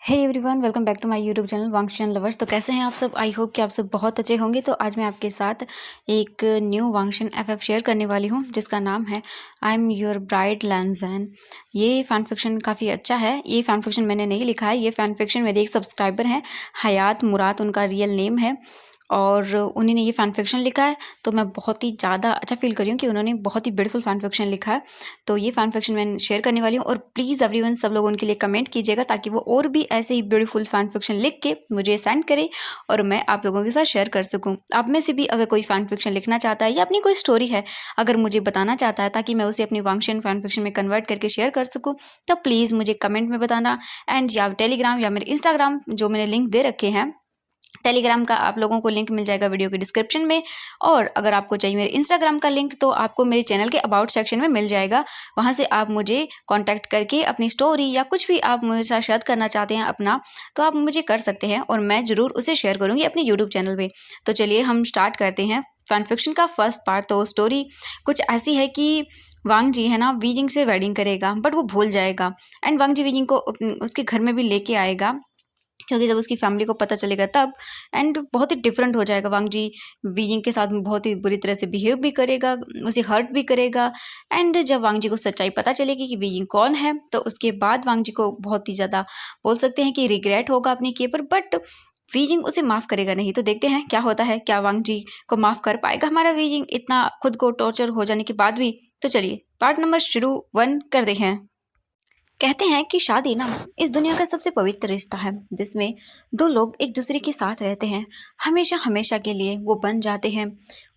Hey everyone, welcome back to my YouTube channel वांगशन lovers. तो कैसे हैं आप सब? आई होप कि आप सब बहुत अच्छे होंगे। तो आज मैं आपके साथ एक न्यू वांगशन एफएफ शेयर करने वाली हूं जिसका नाम है आई एम योर ब्राइड लैंजन। ये फैन फिक्शन काफ़ी अच्छा है। ये फैन फिक्शन मैंने नहीं लिखा है, ये फैन फिक्शन मेरे एक सब्सक्राइबर हैं, हयात मुराद उनका रियल नेम है, और उन्हीं ने ये फ़ैन फिक्शन लिखा है। तो मैं बहुत ही ज़्यादा अच्छा फील कर रही हूँ कि उन्होंने बहुत ही ब्यूटीफुल फ़ैन फिक्शन लिखा है। तो ये फ़ैन फिक्शन मैं शेयर करने वाली हूँ, और प्लीज़ एवरीवन सब लोग उनके लिए कमेंट कीजिएगा ताकि वो और भी ऐसे ही ब्यूटीफुल फ़ैन फिक्शन लिख के मुझे सेंड करे और मैं आप लोगों के साथ शेयर कर सकूँ। आप में से भी अगर कोई फ़ैन फिक्शन लिखना चाहता है या अपनी कोई स्टोरी है अगर मुझे बताना चाहता है ताकि मैं उसे अपनी वांगशन फ़ैन फिक्शन में कन्वर्ट करके शेयर कर सकूँ, तो प्लीज़ मुझे कमेंट में बताना। एंड या टेलीग्राम या मेरे इंस्टाग्राम जो मैंने लिंक दे रखे हैं, टेलीग्राम का आप लोगों को लिंक मिल जाएगा वीडियो के डिस्क्रिप्शन में, और अगर आपको चाहिए मेरे इंस्टाग्राम का लिंक तो आपको मेरे चैनल के अबाउट सेक्शन में मिल जाएगा। वहाँ से आप मुझे कांटेक्ट करके अपनी स्टोरी या कुछ भी आप मुझे साथ शेयर करना चाहते हैं अपना, तो आप मुझे कर सकते हैं और मैं ज़रूर उसे शेयर करूँगी अपने यूट्यूब चैनल पर। तो चलिए हम स्टार्ट करते हैं फैन फिक्शन का फर्स्ट पार्ट। तो स्टोरी कुछ ऐसी है कि वांग जी है ना, वीजिंग से वेडिंग करेगा बट वो भूल जाएगा, एंड वांग जी वीजिंग को उसके घर में भी लेके आएगा क्योंकि जब उसकी फैमिली को पता चलेगा तब, एंड बहुत ही डिफरेंट हो जाएगा। वांग जी वीजिंग के साथ में बहुत ही बुरी तरह से बिहेव भी करेगा, उसे हर्ट भी करेगा। एंड जब वांग जी को सच्चाई पता चलेगी कि वीजिंग कौन है, तो उसके बाद वांग जी को बहुत ही ज़्यादा बोल सकते हैं कि रिग्रेट होगा अपने किए पर, बट वीजिंग उसे माफ़ करेगा नहीं। तो देखते हैं क्या होता है, क्या वांग जी को माफ़ कर पाएगा हमारा वीजिंग इतना खुद को टॉर्चर हो जाने के बाद भी। तो चलिए पार्ट नंबर शुरू 1 करते हैं। कहते हैं कि शादी ना इस दुनिया का सबसे पवित्र रिश्ता है जिसमें दो लोग एक दूसरे के साथ रहते हैं, हमेशा हमेशा के लिए वो बन जाते हैं।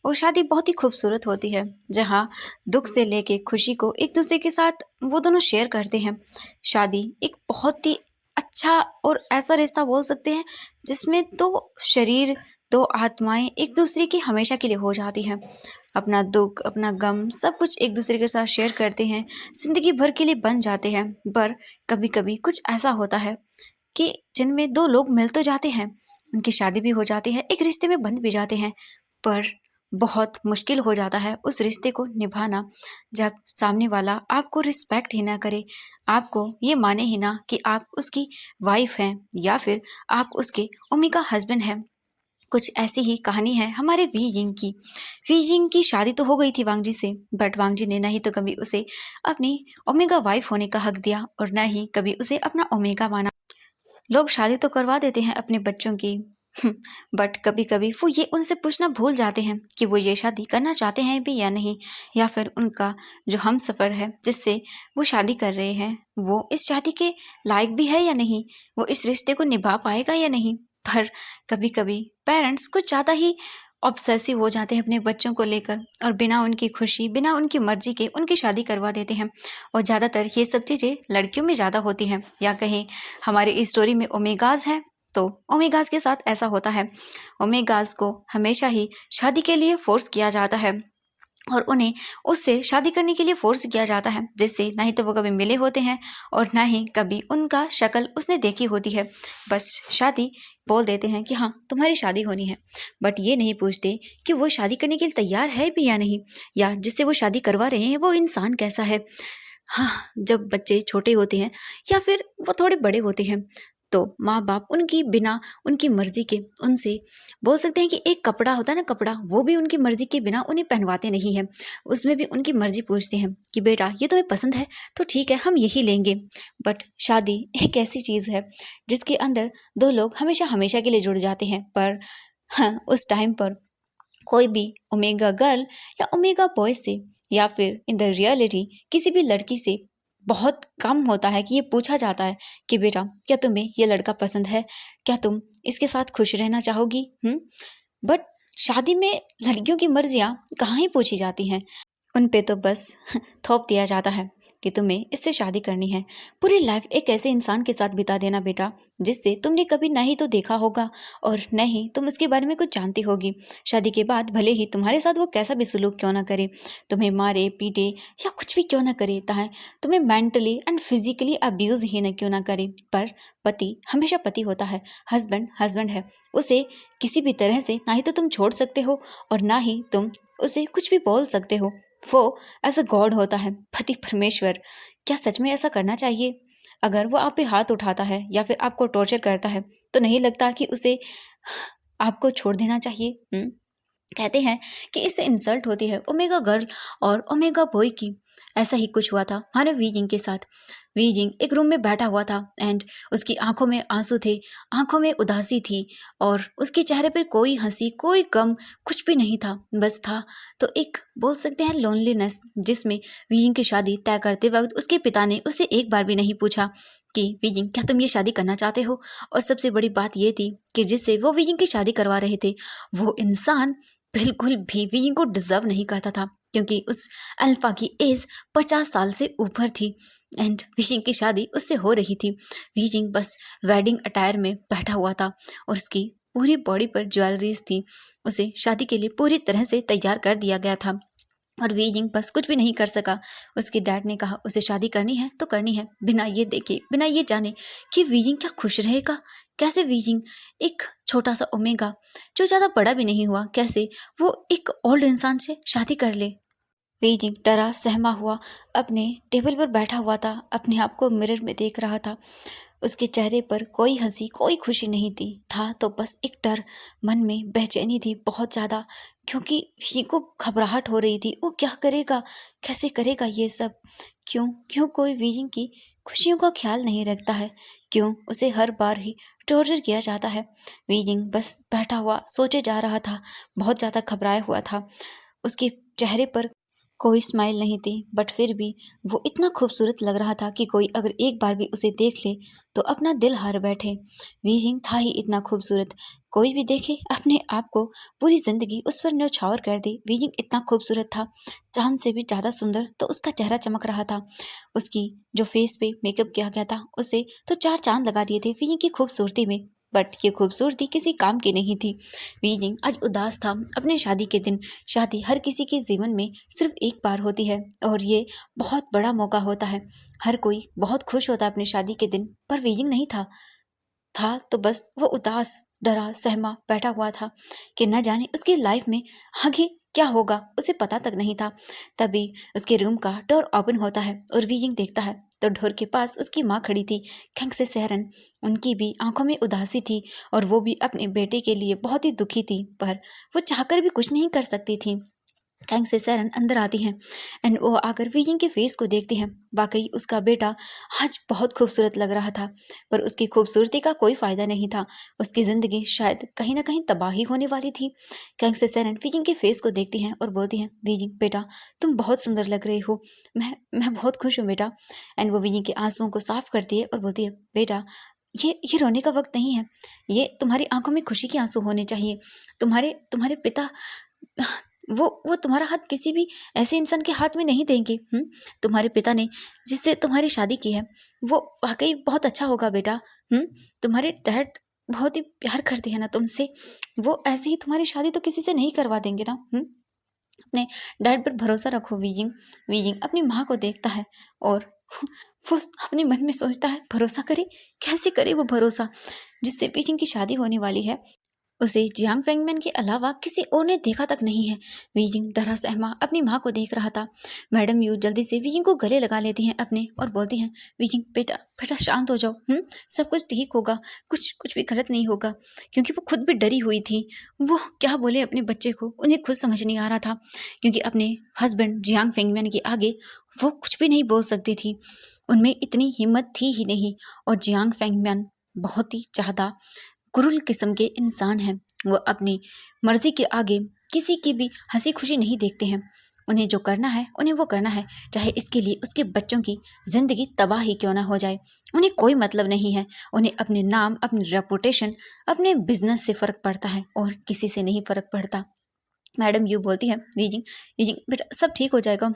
और शादी बहुत ही खूबसूरत होती है जहाँ दुख से लेके खुशी को एक दूसरे के साथ वो दोनों शेयर करते हैं। शादी एक बहुत ही अच्छा और ऐसा रिश्ता बोल सकते हैं जिसमें दो शरीर, दो आत्माएं एक दूसरे की हमेशा के लिए हो जाती हैं। अपना दुख, अपना गम सब कुछ एक दूसरे के साथ शेयर करते हैं, ज़िंदगी भर के लिए बन जाते हैं। पर कभी कभी कुछ ऐसा होता है कि जिनमें दो लोग मिल तो जाते हैं, उनकी शादी भी हो जाती है, एक रिश्ते में बंध भी जाते हैं, पर बहुत मुश्किल हो जाता है उस रिश्ते को निभाना जब सामने वाला आपको रिस्पेक्ट ही ना करे, आपको ये माने ही ना कि आप उसकी वाइफ हैं या फिर आप उसके ओमिका हस्बैंड हैं। कुछ ऐसी ही कहानी है हमारे वी यिंग की। वी यिंग की शादी तो हो गई थी वांग जी से, बट वांग जी ने ना ही तो कभी उसे अपनी ओमेगा वाइफ होने का हक दिया और ना ही कभी उसे अपना ओमेगा माना। लोग शादी तो करवा देते हैं अपने बच्चों की, बट कभी कभी वो ये उनसे पूछना भूल जाते हैं कि वो ये शादी करना चाहते हैं भी या नहीं, या फिर उनका जो हम सफ़र है जिससे वो शादी कर रहे हैं वो इस शादी के लायक भी है या नहीं, वो इस रिश्ते को निभा पाएगा या नहीं। पर कभी कभी पेरेंट्स कुछ ज़्यादा ही ऑब्सेसिव हो जाते हैं अपने बच्चों को लेकर, और बिना उनकी खुशी, बिना उनकी मर्जी के उनकी शादी करवा देते हैं। और ज़्यादातर ये सब चीज़ें लड़कियों में ज़्यादा होती हैं, या कहीं हमारी इस स्टोरी में ओमेगाज है तो ओमेगाज के साथ ऐसा होता है। ओमेगाज को हमेशा ही शादी के लिए फोर्स किया जाता है और उन्हें उससे शादी करने के लिए फोर्स किया जाता है, जिससे ना ही तो वो कभी मिले होते हैं और ना ही कभी उनका शक्ल उसने देखी होती है। बस शादी बोल देते हैं कि हाँ तुम्हारी शादी होनी है, बट ये नहीं पूछते कि वो शादी करने के लिए तैयार है भी या नहीं, या जिससे वो शादी करवा रहे हैं वो इंसान कैसा है। हाँ, जब बच्चे छोटे होते हैं या फिर वो थोड़े बड़े होते हैं तो माँ बाप उनकी बिना उनकी मर्जी के उनसे बोल सकते हैं कि एक कपड़ा होता है ना, कपड़ा वो भी उनकी मर्जी के बिना उन्हें पहनवाते नहीं हैं। उसमें भी उनकी मर्जी पूछते हैं कि बेटा ये तुम्हें पसंद है तो ठीक है हम यही लेंगे। बट शादी एक ऐसी चीज़ है जिसके अंदर दो लोग हमेशा हमेशा के लिए जुड़ जाते हैं। पर हाँ, उस टाइम पर कोई भी ओमेगा गर्ल या ओमेगा बॉय से या फिर इन द रियलिटी किसी भी लड़की से बहुत कम होता है कि ये पूछा जाता है कि बेटा क्या तुम्हें ये लड़का पसंद है, क्या तुम इसके साथ खुश रहना चाहोगी। बट शादी में लड़कियों की मर्जियाँ कहाँ ही पूछी जाती हैं, उन पे तो बस थोप दिया जाता है कि तुम्हें इससे शादी करनी है। पूरी लाइफ एक ऐसे इंसान के साथ बिता देना बेटा जिससे तुमने कभी ना ही तो देखा होगा और न ही तुम उसके बारे में कुछ जानती होगी। शादी के बाद भले ही तुम्हारे साथ वो कैसा भी सलूक क्यों ना करे, तुम्हें मारे पीटे या कुछ भी क्यों ना करे, ताहे तुम्हें मेंटली एंड फिजिकली अब्यूज़ ही न क्यों ना करे, पर पति हमेशा पति होता है, हस्बैंड हस्बैंड है। उसे किसी भी तरह से ना ही तो तुम छोड़ सकते हो और ना ही तुम उसे कुछ भी बोल सकते हो। वो एज अ गॉड होता है, पति परमेश्वर। क्या सच में ऐसा करना चाहिए? अगर वो आप पे हाथ उठाता है या फिर आपको टॉर्चर करता है तो नहीं लगता कि उसे आपको छोड़ देना चाहिए? कहते हैं कि इससे इंसल्ट होती है ओमेगा गर्ल और ओमेगा बॉय की। ऐसा ही कुछ हुआ था हमारे वीजिंग के साथ। वीजिंग एक रूम में बैठा हुआ था एंड उसकी आंखों में आंसू थे, आंखों में उदासी थी और उसके चेहरे पर कोई हंसी, कोई गम, कुछ भी नहीं था। बस था तो एक बोल सकते हैं लोनलीनेस, जिसमें वीजिंग की शादी तय करते वक्त उसके पिता ने उससे एक बार भी नहीं पूछा कि वीजिंग क्या तुम ये शादी करना चाहते हो। और सबसे बड़ी बात ये थी कि जिससे वो वीजिंग की शादी करवा रहे थे वो इंसान बिल्कुल भी वीजिंग को डिजर्व नहीं करता था, क्योंकि उस अल्फा की एज 50 साल से ऊपर थी एंड वीजिंग की शादी उससे हो रही थी। वीजिंग बस वेडिंग अटायर में बैठा हुआ था और उसकी पूरी बॉडी पर ज्वेलरीज थी। उसे शादी के लिए पूरी तरह से तैयार कर दिया गया था और वीजिंग बस कुछ भी नहीं कर सका। उसके डैड ने कहा उसे शादी करनी है तो करनी है, बिना ये देखे, बिना ये जाने कि वीजिंग क्या खुश रहेगा। कैसे वीजिंग, एक छोटा सा ओमेगा जो ज़्यादा बड़ा भी नहीं हुआ, कैसे वो एक ओल्ड इंसान से शादी कर ले। वीजिंग डरा सहमा हुआ अपने टेबल पर बैठा हुआ था, अपने आप को मिरर में देख रहा था। उसके चेहरे पर कोई हंसी, कोई खुशी नहीं थी, था तो बस एक डर, मन में बेचैनी थी बहुत ज़्यादा, क्योंकि वी को घबराहट हो रही थी। वो क्या करेगा, कैसे करेगा ये सब? क्यों क्यों कोई वीजिंग की खुशियों का ख्याल नहीं रखता है? क्यों उसे हर बार ही टॉर्चर किया जाता है? वीजिंग बस बैठा हुआ सोचे जा रहा था, बहुत ज़्यादा घबराया हुआ था। उसके चेहरे पर कोई स्माइल नहीं थी, बट फिर भी वो इतना खूबसूरत लग रहा था कि कोई अगर एक बार भी उसे देख ले तो अपना दिल हार बैठे। वीजिंग था ही इतना खूबसूरत, कोई भी देखे अपने आप को पूरी जिंदगी उस पर न्यौछावर कर दे। वीजिंग इतना खूबसूरत था, चांद से भी ज़्यादा सुंदर तो उसका चेहरा चमक रहा था। उसकी जो फेस पे मेकअप किया गया था उसे तो 4 चांद लगा दिए थे वीजिंग की खूबसूरती में, बट ये खूबसूरती किसी काम की नहीं थी। वीजिंग आज उदास था अपने शादी के दिन। शादी हर किसी के जीवन में सिर्फ एक बार होती है और ये बहुत बड़ा मौका होता है। हर कोई बहुत खुश होता है अपनी शादी के दिन, पर वीजिंग नहीं था। था तो बस वो उदास, डरा सहमा बैठा हुआ था कि न जाने उसकी लाइफ में आगे क्या होगा, उसे पता तक नहीं था। तभी उसके रूम का डोर ओपन होता है और वीजिंग देखता है तो डोर के पास उसकी माँ खड़ी थी, खंग से सहरन। उनकी भी आंखों में उदासी थी और वो भी अपने बेटे के लिए बहुत ही दुखी थी, पर वो चाहकर भी कुछ नहीं कर सकती थी। थैंक्स से सरन अंदर आती हैं एंड वो आकर वीजिंग के फेस को देखती हैं। वाकई उसका बेटा आज बहुत खूबसूरत लग रहा था, पर उसकी खूबसूरती का कोई फ़ायदा नहीं था। उसकी ज़िंदगी शायद कहीं ना कहीं तबाही होने वाली थी। थैंक्स से सरन वीजिंग के फेस को देखती हैं और बोलती हैं, वीजिंग बेटा तुम बहुत सुंदर लग रही हो, मैं बहुत खुश हूँ बेटा। एंड वो वीजिंग के आंसुओं को साफ करती है और बोलती है, बेटा ये रोने का वक्त नहीं है, ये तुम्हारी आंखों में खुशी के आंसू होने चाहिए। तुम्हारे तुम्हारे पिता वो तुम्हारा हाथ किसी भी ऐसे इंसान के हाथ में नहीं देंगे। तुम्हारे पिता ने जिससे तुम्हारी शादी की है वो वाकई बहुत अच्छा होगा बेटा। तुम्हारे डैड बहुत ही प्यार करते हैं ना तुमसे, वो ऐसे ही तुम्हारी शादी तो किसी से नहीं करवा देंगे ना। अपने डैड पर भरोसा रखो वीजिंग। वीजिंग अपनी माँ को देखता है और वो अपने मन में सोचता है, भरोसा करे, कैसे करे वो भरोसा जिससे वीजिंग की शादी होने वाली है। उसे जियांग फेंगमैन के अलावा किसी और ने देखा तक नहीं है। वीजिंग डरा सहमा अपनी माँ को देख रहा था। मैडम यू जल्दी से वीजिंग को गले लगा लेती हैं अपने और बोलती हैं, वीजिंग बेटा बेटा शांत हो जाओ, सब कुछ ठीक होगा, कुछ कुछ भी गलत नहीं होगा। क्योंकि वो खुद भी डरी हुई थी, वो क्या बोले अपने बच्चे को उन्हें खुद समझ नहीं आ रहा था, क्योंकि अपने हस्बैंड जियांग फेंगमैन के आगे वो कुछ भी नहीं बोल सकती थी, उनमें इतनी हिम्मत थी ही नहीं। और जियांग फेंगमैन बहुत ही ज़्यादा क्रूर किस्म के इंसान हैं। वो अपनी मर्जी के आगे किसी की भी हंसी खुशी नहीं देखते हैं। उन्हें जो करना है उन्हें वो करना है, चाहे इसके लिए उसके बच्चों की जिंदगी तबाह ही क्यों ना हो जाए। उन्हें कोई मतलब नहीं है, उन्हें अपने नाम, अपनी रेपुटेशन, अपने बिजनेस से फर्क पड़ता है और किसी से नहीं फर्क पड़ता। मैडम यू बोलती है, वीजिंग वीजिंग बेटा सब ठीक हो जाएगा,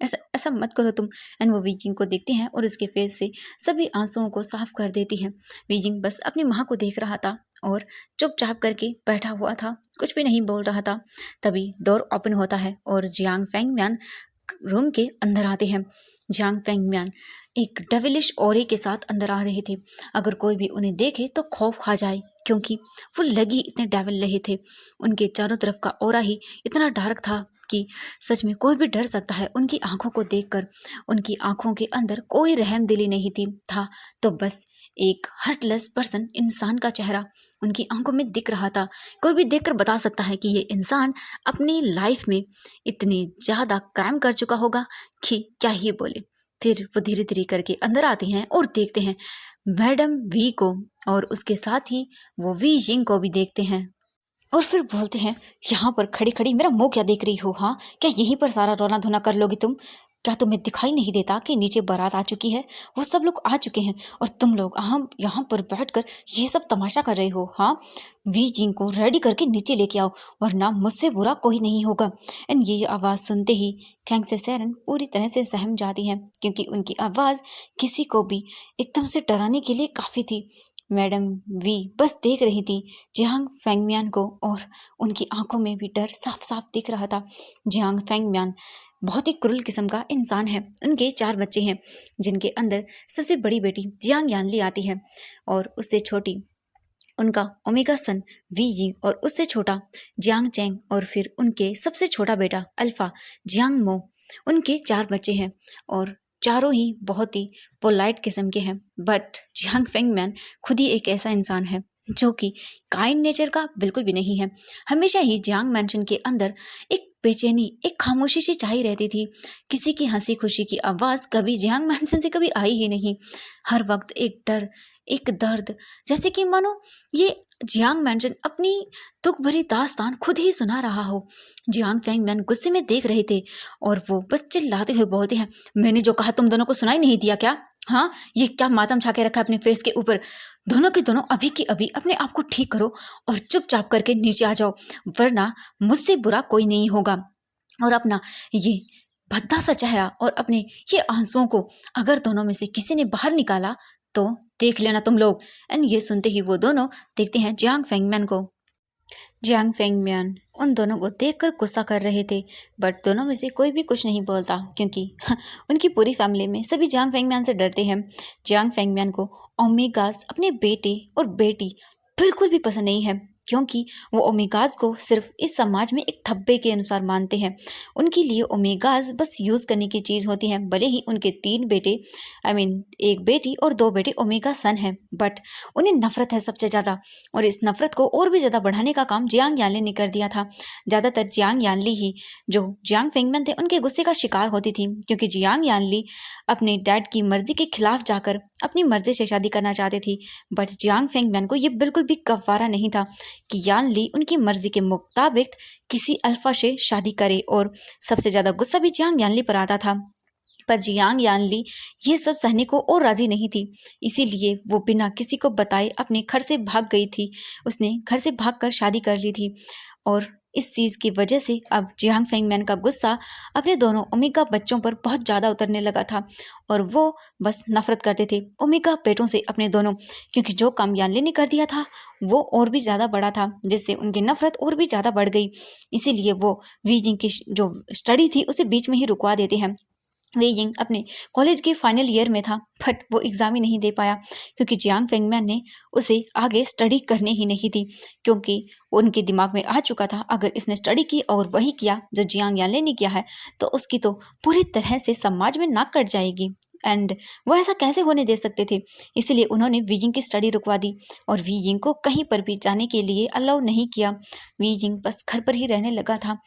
ऐसा ऐसा मत करो तुम। एंड वो वीजिंग को देखती हैं और उसके फेस से सभी आंसुओं को साफ कर देती हैं। वीजिंग बस अपनी माँ को देख रहा था और चुपचाप करके बैठा हुआ था, कुछ भी नहीं बोल रहा था। तभी डोर ओपन होता है और जियांग फेंगम्यान रूम के अंदर आते हैं। जियांग फेंगम्यान एक डेविलिश ऑरे के साथ अंदर आ रहे थे। अगर कोई भी उन्हें देखे तो खौफ खा जाए, क्योंकि वो लगी इतने डेविल रहे थे। उनके चारों तरफ का ऑरा ही इतना डार्क था कि सच में कोई भी डर सकता है उनकी आंखों को देखकर। उनकी आंखों के अंदर कोई रहमदिली नहीं थी था तो बस एक हार्टलेस पर्सन इंसान का चेहरा उनकी आंखों में दिख रहा था। कोई भी देखकर बता सकता है कि ये इंसान अपनी लाइफ में इतने ज़्यादा क्राइम कर चुका होगा कि क्या ही बोले। फिर वो धीरे धीरे करके अंदर आते हैं और देखते हैं मैडम वी को, और उसके साथ ही वो वी जिंग को भी देखते हैं। और फिर बोलते हैं, यहाँ पर खड़ी खड़ी मेरा मुंह क्या देख रही हो? हाँ, क्या यहीं पर सारा रोना धोना कर लोगी तुम? क्या तुम्हें दिखाई नहीं देता कि नीचे बारात आ चुकी है? वो सब लोग आ चुके हैं और तुम लोग हम यहाँ पर बैठकर ये सब तमाशा कर रहे हो? हाँ, वी जिंग को रेडी करके नीचे लेके आओ, वरना मुझसे बुरा कोई नहीं होगा। एंड ये आवाज़ सुनते ही खैंग से सैरन पूरी तरह से सहम जाती है, क्योंकि उनकी आवाज़ किसी को भी एकदम से डराने के लिए काफ़ी थी। मैडम वी बस देख रही थी जियांग फेंगमियान को, और उनकी आंखों में भी डर साफ साफ दिख रहा था। जियांग फेंगमियान बहुत ही क्रूर किस्म का इंसान है। उनके 4 बच्चे हैं, जिनके अंदर सबसे बड़ी बेटी जियांग यानली आती है, और उससे छोटी उनका ओमेगा सन वी जिंग, और उससे छोटा जियांग चैंग, और फिर उनके सबसे छोटा बेटा अल्फा जियांग मो। उनके 4 बच्चे हैं और चारों ही बहुत ही पोलाइट किस्म के हैं। बट जियांग फेंगमैन खुद ही एक ऐसा इंसान है जो कि काइंड नेचर का बिल्कुल भी नहीं है। हमेशा ही जियांग मैंशन के अंदर एक बेचैनी, एक खामोशी सी छाई रहती थी। किसी की हंसी खुशी की आवाज़ कभी जियांग मैंशन से कभी आई ही नहीं। हर वक्त एक डर, एक दर्द, जैसे कि मानो ये जियांग मैंशन अपनी दुख भरी दास्तान खुद ही सुना रहा हो। जियांग फेंगमैन गुस्से में देख रहे थे और वो बस चिल्लाते हुए बोलते हैं, मैंने जो कहा तुम दोनों को सुनाई नहीं दिया क्या? हाँ, ये क्या मातम छा के रखा है अपने फेस के ऊपर? दोनों के दोनों अभी की अभी अपने आप को ठीक करो और चुपचाप करके नीचे आ जाओ, वरना मुझसे बुरा कोई नहीं होगा। और अपना ये भद्दा सा चेहरा और अपने ये आंसुओं को अगर दोनों में से किसी ने बाहर निकाला तो देख लेना तुम लोग। एंड ये सुनते ही वो दोनों देखते हैं जियांग फेंगमैन को। जियांग फेंगमियान उन दोनों को देखकर गुस्सा कर रहे थे, बट दोनों में से कोई भी कुछ नहीं बोलता, क्योंकि उनकी पूरी फैमिली में सभी जियांग फेंगमियान से डरते हैं। जियांग फेंगमियान को ओमेगास अपने बेटे और बेटी बिल्कुल भी पसंद नहीं है, क्योंकि वो ओमेगास को सिर्फ इस समाज में एक धब्बे के अनुसार मानते हैं। उनके लिए ओमेगास बस यूज़ करने की चीज़ होती है। भले ही उनके 3 बेटे, एक बेटी और 2 बेटे ओमेगा सन हैं, बट उन्हें नफरत है सबसे ज़्यादा। और इस नफरत को और भी ज़्यादा बढ़ाने का काम जियांग यानली ने कर दिया था। ज़्यादातर जियांग यानली ही, जो जियांग फेंगमैन थे, उनके गुस्से का शिकार होती थी, क्योंकि जियांग यानली अपने डैड की मर्जी के खिलाफ जाकर अपनी मर्जी से शादी करना चाहती थी। बट जियांग फेंगमैन को ये बिल्कुल भी गवारा नहीं था कि यानली उनकी मर्जी के मुताबिक किसी अल्फा से शादी करे, और सबसे ज़्यादा गुस्सा भी जियांग यानली पर आता था। पर जियांग यानली ये सब सहने को और राजी नहीं थी, इसीलिए वो बिना किसी को बताए अपने घर से भाग गई थी। उसने घर से भागकर शादी कर ली थी, और इस चीज़ की वजह से अब जियांग फेंगमैन का गुस्सा अपने दोनों ओमेगा बच्चों पर बहुत ज़्यादा उतरने लगा था, और वो बस नफरत करते थे ओमेगा बेटों से अपने दोनों, क्योंकि जो काम यानली ने कर दिया था वो और भी ज़्यादा बड़ा था, जिससे उनकी नफरत और भी ज़्यादा बढ़ गई। इसीलिए वो वीजिंग की जो स्टडी थी उसे बीच में ही रुकवा देते हैं। वे यिंग अपने कॉलेज के फाइनल ईयर में था, बट वो एग्ज़ाम ही नहीं दे पाया, क्योंकि जियांग फेंगमैन ने उसे आगे स्टडी करने ही नहीं दी, क्योंकि उनके दिमाग में आ चुका था अगर इसने स्टडी की और वही किया जो जियांग यानले ने किया है तो उसकी तो पूरी तरह से समाज में नाक कट जाएगी, एंड वो ऐसा कैसे होने दे सकते थे। इसलिए उन्होंने वी जिंग की स्टडी रुकवा दी और वी जिंग को कहीं पर भी जाने के लिए अलाउ नहीं किया। वी जिंग बस घर पर ही रहने लगा था,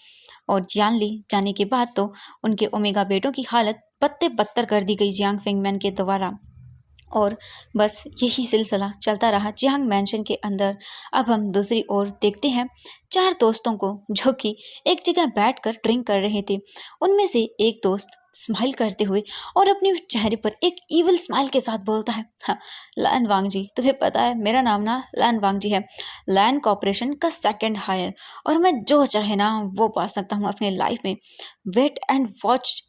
और यानली जाने के बाद तो उनके ओमेगा बेटों की हालत पत्ते बत्तर कर दी गई जियांग फेंगमैन के द्वारा। और बस यही सिलसिला चलता रहा जियांग मैंशन के अंदर। अब हम दूसरी ओर देखते हैं 4 दोस्तों को, जो कि एक जगह बैठकर ड्रिंक कर रहे थे। उनमें से एक दोस्त स्माइल करते हुए और अपने चेहरे पर एक इविल स्माइल के साथ बोलता है, हाँ, लैन वांगजी, तुम्हें पता है मेरा नाम ना लैन वांगजी है, लैन कॉर्पोरेशन का सेकंड हायर, और मैं जो चाहे ना वो पा सकता हूँ अपने लाइफ में। Wait and watch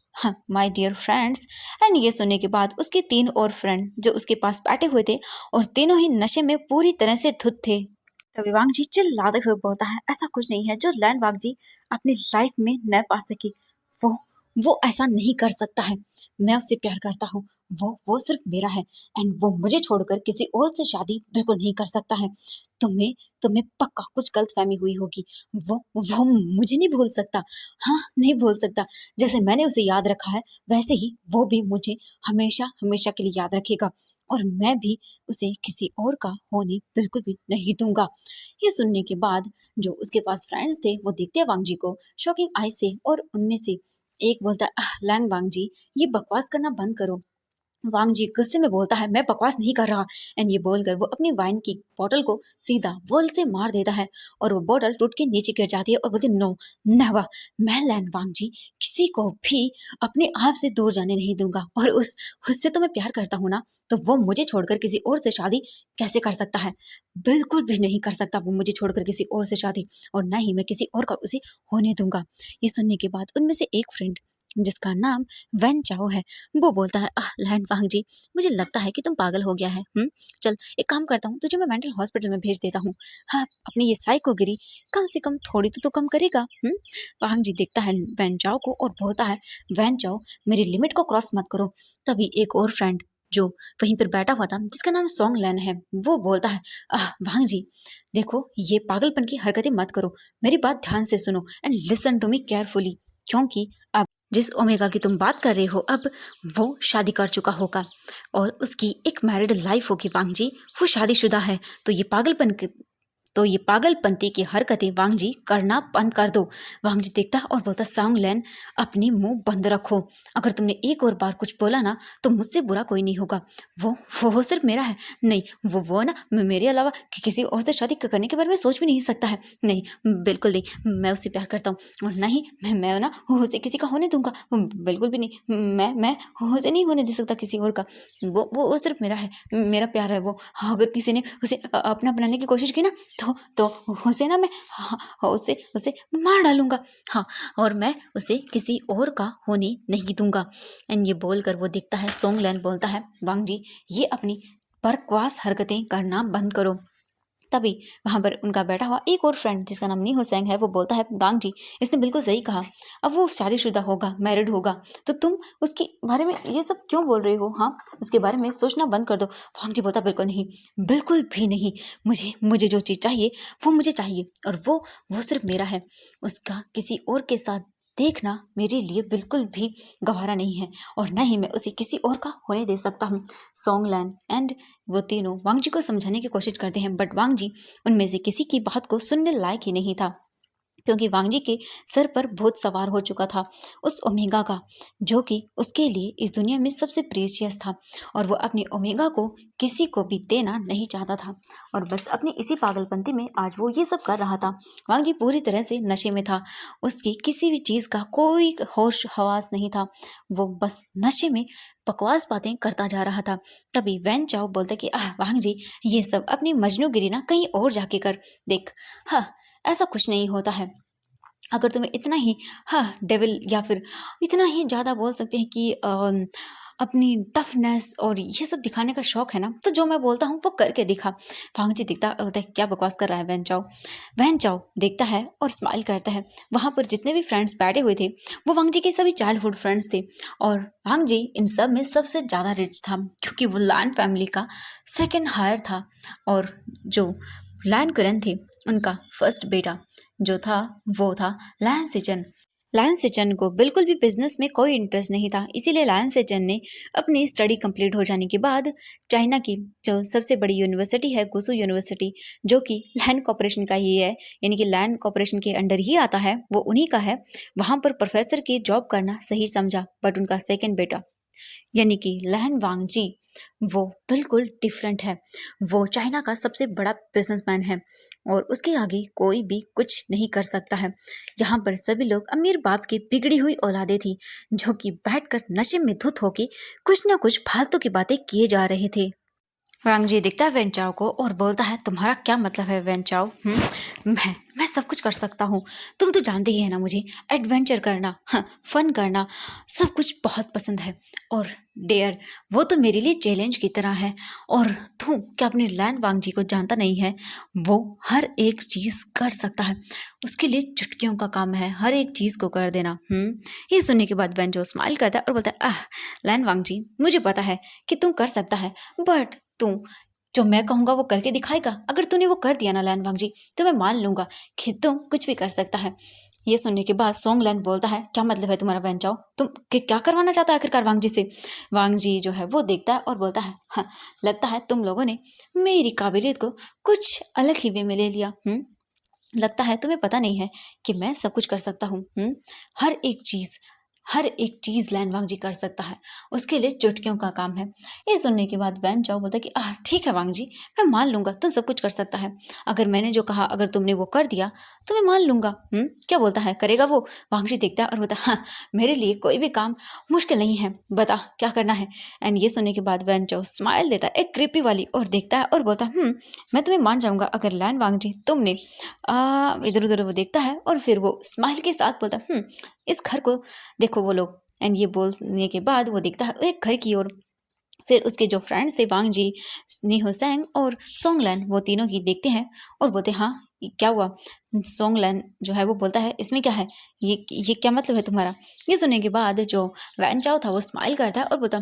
my dear friends. And ये सुनने के बाद उसके 3 और फ्रेंड जो उसके पास बैठे हुए थे, और तीनों ही नशे में पूरी तरह से धुत थे। तभी वांग जी चिल्लाते हुए बोलता है, ऐसा कुछ नहीं है जो लैन वांग जी अपनी लाइफ में न पा सकी। वो वो ऐसा नहीं कर सकता है। मैं उससे प्यार करता हूँ वो सिर्फ मेरा है एंड वो मुझे छोड़कर किसी और से शादी बिल्कुल नहीं कर सकता है। तुम्हें तुम्हें पक्का कुछ गलतफहमी हुई होगी। वो मुझे नहीं भूल सकता। हाँ, नहीं भूल सकता। जैसे मैंने उसे याद रखा है वैसे ही वो भी मुझे हमेशा हमेशा के लिए याद रखेगा और मैं भी उसे किसी और का होने बिल्कुल भी नहीं दूंगा। ये सुनने के बाद जो उसके पास फ्रेंड्स थे वो देखते हैं वांग जी को शॉकिंग आई से और उनमें से एक बोलता है, लैंग वांग जी, ये बकवास करना बंद करो। वांग जी गुस्से में बोलता है, मैं बकवास नहीं कर रहा। एंड ये बोलकर वो अपनी वाइन की बोतल को सीधा वॉल से मार देता है और वो बोतल टूट के नीचे गिर जाती है और बोलती, नो नेवर, मैं लैन वांग जी किसी को भी अपने आप से दूर जाने नहीं दूंगा और उससे तो मैं प्यार करता हूँ ना, तो वो मुझे छोड़कर किसी और से शादी कैसे कर सकता है? बिल्कुल भी नहीं कर सकता वो मुझे छोड़कर किसी और से शादी, और ना ही मैं किसी और का उसे होने दूंगा। ये सुनने के बाद उनमें से एक फ्रेंड जिसका नाम वैन चाओ है वो बोलता है, लैंड वांग जी, मुझे लगता है कि तुम पागल हो गया है। चल एक काम करता हूँ, तुझे मैं मेंटल हॉस्पिटल में भेज देता हूँ। हाँ, अपनी ये साइकोगिरी कम से कम थोड़ी तो कम करेगा। वांग जी देखता है वैन चाओ को और बोलता है, वैन चाओ, मेरी लिमिट को क्रॉस मत करो। तभी एक और फ्रेंड जो वहीं पर बैठा हुआ था जिसका नाम सॉन्ग लैन है वो बोलता है, वांग जी, देखो ये पागलपन की हरकतें मत करो, मेरी बात ध्यान से सुनो and listen to me carefully, क्योंकि अब जिस ओमेगा की तुम बात कर रहे हो अब वो शादी कर चुका होगा और उसकी एक मैरिड लाइफ होगी वांग जी, वो शादीशुदा है। तो ये पागलपंती की हरकतें वांग जी करना बंद कर दो। वांग जी देखता और बोलता, सॉन्ग लैन, अपनी मुंह बंद रखो। अगर तुमने एक और बार कुछ बोला ना तो मुझसे बुरा कोई नहीं होगा। वो सिर्फ मेरा है। नहीं, वो ना मेरे अलावा किसी और से शादी करने के बारे में सोच भी नहीं सकता है। नहीं, बिल्कुल नहीं, मैं उससे प्यार करता हूँ और नहीं मैं ना उसे किसी का होने दूंगा, बिल्कुल भी नहीं। मैं उसे नहीं होने दे सकता किसी और का। वो सिर्फ मेरा है, मेरा प्यार है वो। अगर किसी ने उसे अपना बनाने की कोशिश की ना तो उसे ना मैं, हाँ, उसे उसे मार डालूंगा। हाँ, और मैं उसे किसी और का होने नहीं दूंगा। एंड ये बोलकर वो दिखता है, सोंगलैन बोलता है, वांग जी, ये अपनी बकवास हरकतें करना बंद करो। तभी वहां पर उनका बैठा हुआ एक और फ्रेंड जिसका नाम नी हो सेंग है वो बोलता है, वांग जी, इसने बिल्कुल सही कहा। अब वो शादीशुदा होगा, मैरिड होगा, तो तुम उसके बारे में ये सब क्यों बोल रहे हो? हाँ, उसके बारे में सोचना बंद कर दो। वांग जी बोलता, बिल्कुल नहीं, बिल्कुल भी नहीं। मुझे जो चीज़ चाहिए वो मुझे चाहिए और वो सिर्फ मेरा है। उसका किसी और के साथ देखना मेरे लिए बिल्कुल भी गवारा नहीं है और न ही मैं उसे किसी और का होने दे सकता हूँ। सॉन्गलैन एंड वो तीनों वांग जी को समझाने की कोशिश करते हैं बट वांग जी उनमें से किसी की बात को सुनने लायक ही नहीं था, क्योंकि वांग जी के सर पर भूत सवार हो चुका था उस ओमेगा का, जो कि उसके लिए इस दुनिया में सबसे प्रेशियस था और वो अपने ओमेगा को किसी को भी देना नहीं चाहता था और बस अपनी इसी पागलपंती में आज वो ये सब कर रहा था। वांग जी पूरी तरह से नशे में था, उसकी किसी भी चीज़ का कोई होश हवास नहीं था, वो बस नशे में बकवास बातें करता जा रहा था। तभी वैन चाओ बोलता कि वांग जी, ये सब अपनी मजनूगिरी ना कहीं और जाके कर देख। हाँ, ऐसा कुछ नहीं होता है। अगर तुम्हें इतना ही, हाँ, डेविल या फिर इतना ही ज़्यादा बोल सकते हैं कि अपनी टफनेस और ये सब दिखाने का शौक है ना, तो जो मैं बोलता हूँ वो करके दिखा। वांग जी दिखता और बोलता है, क्या बकवास कर रहा है वैन चाओ? वैन चाओ देखता है और स्माइल करता है। वहाँ पर जितने भी फ्रेंड्स बैठे हुए थे वो वांग जी के सभी चाइल्डहुड फ्रेंड्स थे और वांग जी इन सब में सबसे ज़्यादा रिच था क्योंकि वो लैन फैमिली का सेकेंड हायर था और जो लैन करेन थे उनका फर्स्ट बेटा जो था वो था लायन सिचन। लायन सिचन को बिल्कुल भी बिजनेस में कोई इंटरेस्ट नहीं था, इसीलिए लायन सिचन ने अपनी स्टडी कंप्लीट हो जाने के बाद चाइना की जो सबसे बड़ी यूनिवर्सिटी है गुसू यूनिवर्सिटी, जो कि लैन कॉरपोरेशन का ही है, यानी कि लैन कॉरपोरेशन के अंडर ही आता है, वो उन्हीं का है, वहाँ पर प्रोफेसर की जॉब करना सही समझा। बट उनका सेकेंड बेटा यानी कि लैन वांग जी वो बिल्कुल डिफरेंट है। वो चाइना का सबसे बड़ा बिजनेसमैन है और उसके आगे कोई भी कुछ नहीं कर सकता है। यहाँ पर सभी लोग अमीर बाप की बिगड़ी हुई औलादे थी जो कि बैठकर नशे में धुत होके कुछ ना कुछ फालतू की बातें किए जा रहे थे। वांग जी दिखता है वेंचाओ को और बोलता है, तुम्हारा क्या मतलब है वेंचाओ? मैं सब कुछ कर सकता हूँ, तुम तो जानते ही है ना, मुझे एडवेंचर करना, हाँ, फन करना सब कुछ बहुत पसंद है और डेयर, वो तो मेरे लिए चैलेंज की तरह है। और तू क्या अपने लैन वांग जी को जानता नहीं है? वो हर एक चीज कर सकता है, उसके लिए चुटकियों का काम है हर एक चीज को कर देना। ये सुनने के बाद वेंजो स्माइल करता है और बोलता है, आह लैन वांग जी, मुझे पता है कि तुम कर सकता है, बट तू जो मैं कहूंगा वो करके दिखाएगा। अगर तूने वो कर दिया ना लैन वांग जी, तो मैं मान लूंगा कि तुम कुछ भी कर सकता है। ये सुनने के बाद सोंग लैन बोलता है, क्या मतलब है तुम्हारा वैन चाओ? तुम क्या करवाना चाहता है आखिरकार वांग जी से? वांग जी जो है वो देखता है और बोलता है, हाँ, लगता है तुम लोगों ने मेरी काबिलियत को कुछ अलग ही वे में ले लिया। लगता है तुम्हें पता नहीं है कि मैं सब कुछ कर सकता हूँ। हर एक चीज, हर एक चीज लैन वांग जी कर सकता है, उसके लिए चुटकियों का काम है। ये सुनने के बाद वैन चाओ बोलता है कि ठीक है वांग जी, मैं मान लूंगा तुम सब कुछ कर सकता है। अगर मैंने जो कहा अगर तुमने वो कर दिया तो मैं मान लूंगा। क्या बोलता है, करेगा वो? वांग जी देखता है और बोलता है, हाँ, मेरे लिए कोई भी काम मुश्किल नहीं है, बता क्या करना है। एंड ये सुनने के बाद वैन चाओ स्माइल देता है एक क्रीपी वाली और देखता है और बोलता है, मैं तुम्हें मान जाऊंगा अगर लैन वांग जी तुमने इधर उधर वो देखता है और फिर वो स्माइल के साथ बोलता है, इस घर को देखो वो लोग। एंड ये बोलने के बाद वो देखता है एक घर की ओर। फिर उसके जो फ्रेंड्स थे वांग जी, निहोसैंग और सोंगलैन, वो तीनों ही देखते हैं और बोलते हैं, हाँ क्या हुआ? सोंगलैन जो है वो बोलता है, इसमें क्या है? ये क्या मतलब है तुम्हारा? ये सुनने के बाद जो वैन चाओ था वो स्माइल करता है और बोलता,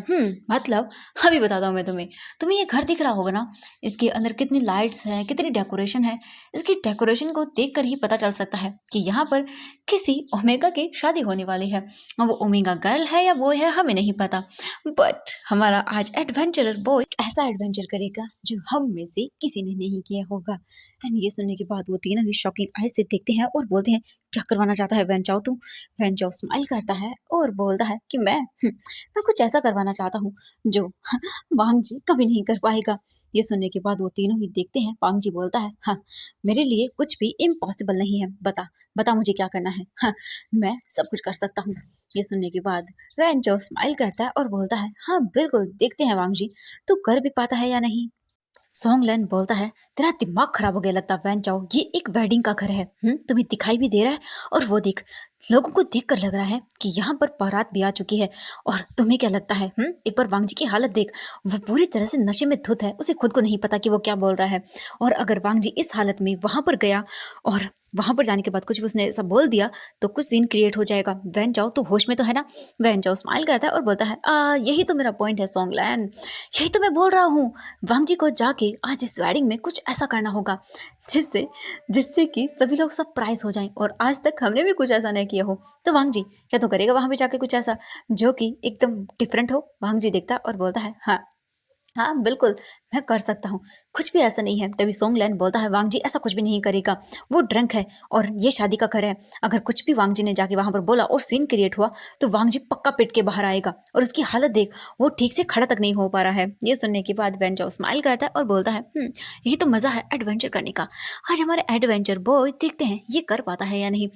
मतलब अभी बताता हूँ मैं तुम्हें। तुम्हें ये घर दिख रहा होगा ना, इसके अंदर कितनी लाइट्स हैं, कितनी डेकोरेशन है। इसकी डेकोरेशन को देख कर ही पता चल सकता है कि यहाँ पर किसी ओमेगा की शादी होने वाली है। वो ओमेगा गर्ल है या वो है हमें नहीं पता, बट हमारा आज एडवेंचरर बॉय ऐसा एडवेंचर करेगा जो हम में से किसी ने नहीं किया होगा। एंड ये सुनने के बाद वो तीनों ही शॉकिंग आई से देखते हैं और बोलते हैं, क्या करवाना चाहता है वैन चाओ तू? वैन चाओ स्माइल करता है और बोलता है कि मैं कुछ ऐसा करवाना चाहता हूँ जो वांग जी कभी नहीं कर पाएगा। ये सुनने के बाद वो तीनों ही देखते हैं। वांग जी बोलता है, हाँ, मेरे लिए कुछ भी इम्पॉसिबल नहीं है, बता बता मुझे क्या करना है। हाँ, मैं सब कुछ कर सकता हूँ। ये सुनने के बाद वैन चाओ स्माइल करता है और बोलता है, हाँ बिल्कुल, देखते हैं वांग जी तू कर भी पाता है या नहीं। सोंगलन बोलता है, तेरा दिमाग खराब हो गया लगता है वैन चाओ, ये एक वेडिंग का घर है। तुम्हें दिखाई भी दे रहा है, और वो देख, लोगों को देखकर लग रहा है कि यहाँ पर बारात भी आ चुकी है। और तुम्हें क्या लगता है? एक बार वांग जी की हालत देख, वो पूरी तरह से नशे में धुत है, उसे खुद को नहीं पता कि वो क्या बोल रहा है। और अगर वांग जी इस हालत में वहां पर गया और वहां पर जाने के बाद कुछ भी उसने ऐसा बोल दिया तो कुछ सीन क्रिएट हो जाएगा। वैन चाओ तो होश में तो है ना? वैन चाओ स्माइल करता है और बोलता है, यही तो मेरा पॉइंट है सोंगलैन, यही तो मैं बोल रहा हूँ। वांग जी को जाके आज इस वेडिंग में कुछ ऐसा करना होगा जिससे जिससे कि सभी लोग सरप्राइज हो जाएं, और आज तक हमने भी कुछ ऐसा नहीं किया हो। तो वांग जी क्या तो करेगा वहां पे जाके कुछ ऐसा जो कि एकदम डिफरेंट हो? वांग जी देखता और बोलता है, हाँ हाँ बिल्कुल, मैं कर सकता हूँ, कुछ भी ऐसा नहीं है। तभी सोंगलैन बोलता है, वांग जी ऐसा कुछ भी नहीं करेगा, वो ड्रंक है और ये शादी का घर है। अगर कुछ भी वांग जी ने जाके वहां पर बोला और सीन क्रिएट हुआ तो वांग जी पक्का पिट के बाहर आएगा। और उसकी हालत देख, वो ठीक से खड़ा तक नहीं हो पा रहा है। ये सुनने के बाद वैन चाओ स्माइल करता है और बोलता है, यही तो मजा है एडवेंचर करने का। आज हमारे एडवेंचर बॉय देखते हैं ये कर पाता है या नहीं।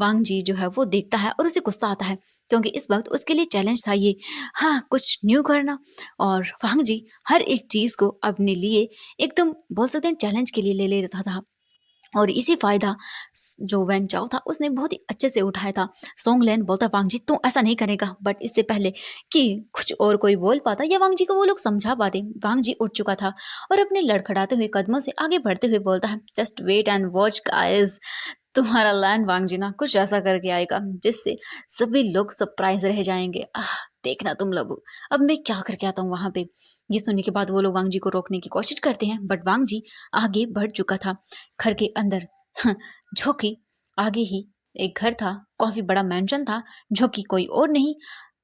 वांग जी जो है वो देखता है और उसे गुस्सा आता है, क्योंकि इस वक्त उसके लिए चैलेंज था ये, हाँ, कुछ न्यू करना। और वांग जी हर एक चीज को अपने लिए एकदम बोल सकते हैं चैलेंज के लिए ले ले रहा था। और इसी फायदा जो वैन चाओ था उसने बहुत ही अच्छे से उठाया था। सोंगलैन बोलता, वांग जी तू ऐसा नहीं करेगा। बट इससे पहले कि कुछ और कोई बोल पाता या वांग जी को वो लोग समझा पाते, वांग जी उठ चुका था और अपने लड़खड़ाते हुए कदमों से आगे बढ़ते हुए बोलता है, just wait and watch guys, तुम्हारा लैंड वांग जी ना कुछ ऐसा करके आएगा जिससे सभी लोग सरप्राइज रह जाएंगे। देखना तुम लोग, अब मैं क्या करके आता हूँ वहां पे। ये सुनने के बाद वो लोग वांग जी को रोकने की कोशिश करते हैं, बट वांग जी आगे बढ़ चुका था घर के अंदर, जो कि आगे ही एक घर था, काफी बड़ा मैंशन था, जो कि कोई और नहीं,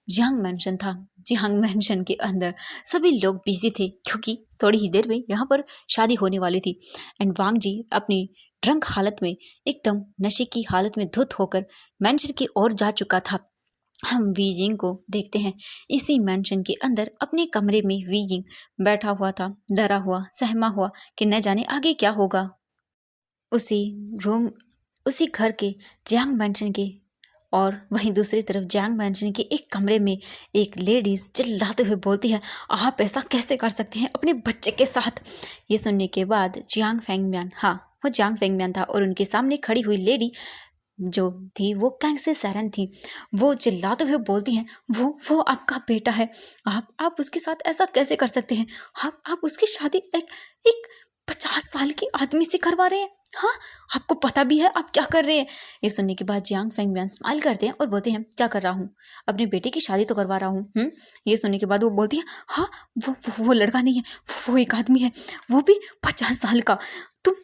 जियांग मैंशन था। जियांग मैंशन के अंदर सभी लोग बिजी थे क्योंकि थोड़ी ही देर में यहाँ पर शादी होने वाली थी। एंड वांग जी अपनी ड्रंक हालत में, एकदम नशे की हालत में धुत होकर मैंशन की ओर जा चुका था। हम वीजिंग को देखते हैं इसी मैंशन के अंदर अपने कमरे में वीजिंग बैठा हुआ था, डरा हुआ, सहमा हुआ कि न जाने आगे क्या होगा। उसी रूम, उसी घर के जियांग मैंशन के, और वहीं दूसरी तरफ जियांग मैंशन के एक कमरे में एक लेडीज चिल्लाते हुए बोलती है, आप ऐसा कैसे कर सकते हैं अपने बच्चे के साथ? ये सुनने के बाद जियांग फेंगम्यान, हाँ वो जियांग फेंगम्यान था, और उनके सामने खड़ी हुई लेडी जो थी वो कैंग्स सैरन थी। वो चिल्लाते हुए बोलती हैं, वो आपका बेटा है, आप उसके साथ ऐसा कैसे कर सकते हैं? आप उसकी शादी एक एक 50 साल के आदमी से करवा रहे हैं? हाँ, आपको पता भी है आप क्या कर रहे हैं? ये सुनने के बाद जियांग फेंगबियान स्माइल करते हैं और बोलते हैं, क्या कर रहा हूँ? अपने बेटे की शादी तो करवा रहा हूँ। ये सुनने के बाद वो बोलती है, हाँ, वो लड़का नहीं है, वो एक आदमी है, वो भी 50 साल का। तुम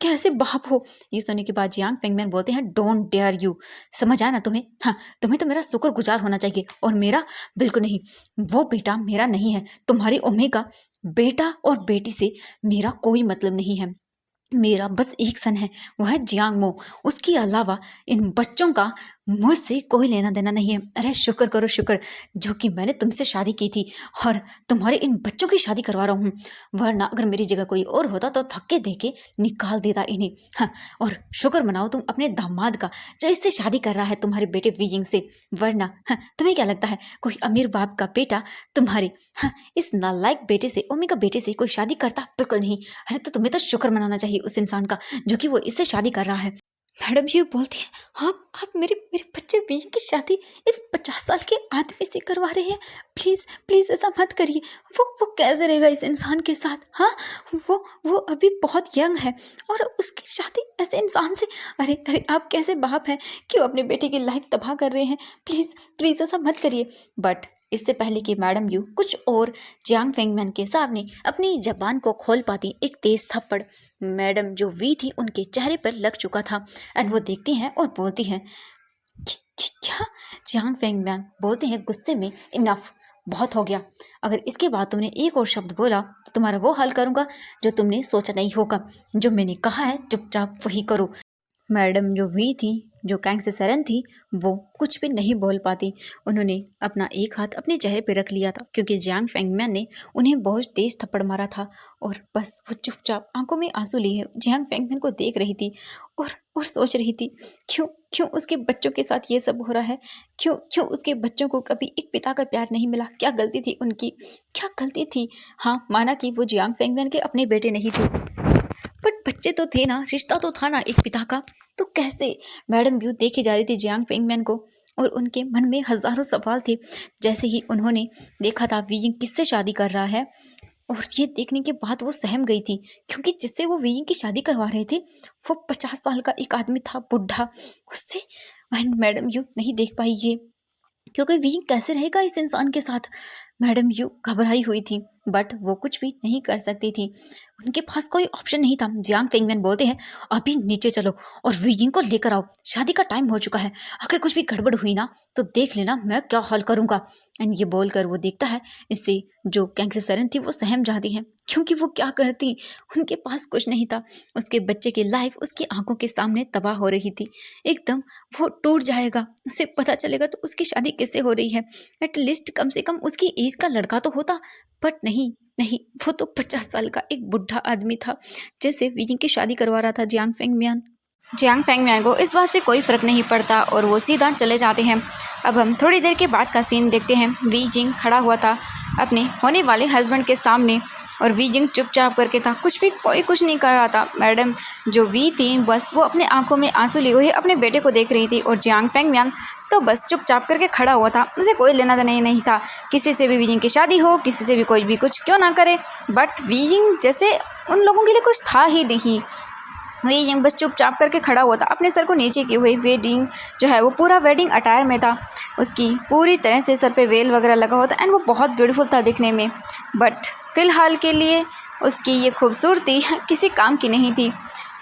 कैसे बाप हो? ये सुनने के बाद जियांग फेंगबियान बोलते हैं, डोंट डेयर यू। समझ आया ना तुम्हें? हाँ, तुम्हें तो मेरा शुक्रगुजार होना चाहिए और मेरा बिल्कुल नहीं। वो बेटा मेरा नहीं है, तुम्हारी ओमेगा बेटा और बेटी से मेरा कोई मतलब नहीं है। मेरा बस एक सन है, वो है जियांगमो। उसके अलावा इन बच्चों का मुझसे कोई लेना देना नहीं है। अरे शुक्र करो शुक्र, जो कि मैंने तुमसे शादी की थी और तुम्हारे इन बच्चों की शादी करवा रहा हूँ। वरना अगर मेरी जगह कोई और होता तो धक्के दे के निकाल देता इन्हें। हाँ, और शुक्र मनाओ तुम अपने दामाद का, जो इससे शादी कर रहा है तुम्हारे बेटे वीजिंग से। वरना हाँ, तुम्हें क्या लगता है कोई अमीर बाप का बेटा तुम्हारे इस नालायक बेटे से, ओमी का बेटे से कोई शादी करता? बिल्कुल नहीं। अरे तो तुम्हें तो शुक्र मनाना चाहिए उस इंसान का जो कि वो इससे शादी कर रहा है। मैडम ये बोलती है, आप मेरे मेरे बच्चे बीवी की शादी इस 50 साल के आदमी से करवा रहे हैं? प्लीज़ प्लीज़ ऐसा मत करिए। वो कैसे रहेगा इस इंसान के साथ? हाँ, वो अभी बहुत यंग है और उसकी शादी ऐसे इंसान से। अरे अरे, आप कैसे बाप हैं? क्यों अपने बेटे की लाइफ तबाह कर रहे हैं? प्लीज़ प्लीज़ ऐसा मत करिए। बट इससे पहले कि मैडम यू कुछ और जियांग फेंगमैन के सामने अपनी जबान को खोल पाती, एक तेज थप्पड़ मैडम जो वी थी उनके चेहरे पर लग चुका था। एंड वो देखती हैं और बोलती हैं, क्या? जियांग फेंगमैन बोलते हैं गुस्से में, इनफ, बहुत हो गया। अगर इसके बाद तुमने एक और शब्द बोला तो तुम्हारा वो हाल करूँगा जो तुमने सोचा नहीं होगा। जो मैंने कहा है चुपचाप वही करो। मैडम जो वी थी, जो कैंग्स सैरन थी, वो कुछ भी नहीं बोल पाती। उन्होंने अपना एक हाथ अपने चेहरे पर रख लिया था क्योंकि जियांग फेंगमैन ने उन्हें बहुत तेज थप्पड़ मारा था। और बस वो चुपचाप आंखों में आंसू लिए जियांग फेंगमैन को देख रही थी और सोच रही थी, क्यों क्यों उसके बच्चों के साथ ये सब हो रहा है? क्यों क्यों उसके बच्चों को कभी एक पिता का प्यार नहीं मिला? क्या गलती थी उनकी? क्या गलती थी? हाँ, माना कि वो जियांग फेंगमैन के अपने बेटे नहीं थे, बट बच्चे तो थे ना, रिश्ता तो था ना एक पिता का। तो कैसे? मैडम ब्यू देखे जा रही थी जियांग फेंगमैन को और उनके मन में हजारों सवाल थे। जैसे ही उन्होंने देखा था वीजिंग किससे शादी कर रहा है, और ये देखने के बाद वो सहम गई थी क्योंकि जिससे वो वीजिंग की शादी करवा रहे थे वो 50 साल का एक आदमी था, बुढ़ा। उससे मैडम यू नहीं देख पाई ये, क्योंकि वीजिंग कैसे रहेगा इस इंसान के साथ? मैडम यू घबराई हुई थी बट वो कुछ भी नहीं कर सकती थी। उनके पास कोई ऑप्शन नहीं था। जियांग फेंगमैन बोलते हैं, अभी नीचे चलो और वीजिंग को लेकर आओ, शादी का टाइम हो चुका है। अगर कुछ भी गड़बड़ हुई ना तो देख लेना मैं क्या हाल करूँगा। एंड ये बोलकर वो देखता है, इससे जो कैंग्स सैरन थी वो सहम जाती है क्योंकि वो क्या करती, उनके पास कुछ नहीं था। उसके बच्चे की लाइफ उसकी आंखों के सामने तबाह हो रही थी। एकदम वो टूट जाएगा, उसे पता चलेगा तो उसकी शादी कैसे हो रही है। एटलीस्ट कम से कम उसकी एज का लड़का तो होता, बट नहीं नहीं, वो तो 50 साल का एक बुढ़ा आदमी था जैसे वीजिंग की शादी करवा रहा था जियांग फेंगमैन। जियांग फेंगमैन को इस बात से कोई फर्क नहीं पड़ता और वो सीधा चले जाते हैं। अब हम थोड़ी देर के बाद का सीन देखते हैं। वीजिंग खड़ा हुआ था अपने होने वाले हस्बैंड के सामने और वीजिंग चुपचाप करके था, कोई कुछ नहीं कर रहा था। मैडम जो वी थी बस वो अपने आंखों में आंसू लिए हुए अपने बेटे को देख रही थी और जियांग फेंगमैन तो बस चुपचाप करके खड़ा हुआ था। उसे कोई लेना देना ही नहीं था किसी से भी, वीजिंग की शादी हो, किसी से भी कोई भी कुछ क्यों ना करे, बट वीजिंग जैसे उन लोगों के लिए कुछ था ही नहीं। वीजिंग बस चुपचाप करके खड़ा हुआ था अपने सर को नीचे किए हुए। वेडिंग जो है वो पूरा वेडिंग अटायर में था, उसकी पूरी तरह से सर पे वेल वगैरह लगा हुआ था एंड वो बहुत ब्यूटीफुल था दिखने में। बट फिलहाल के लिए उसकी ये खूबसूरती किसी काम की नहीं थी।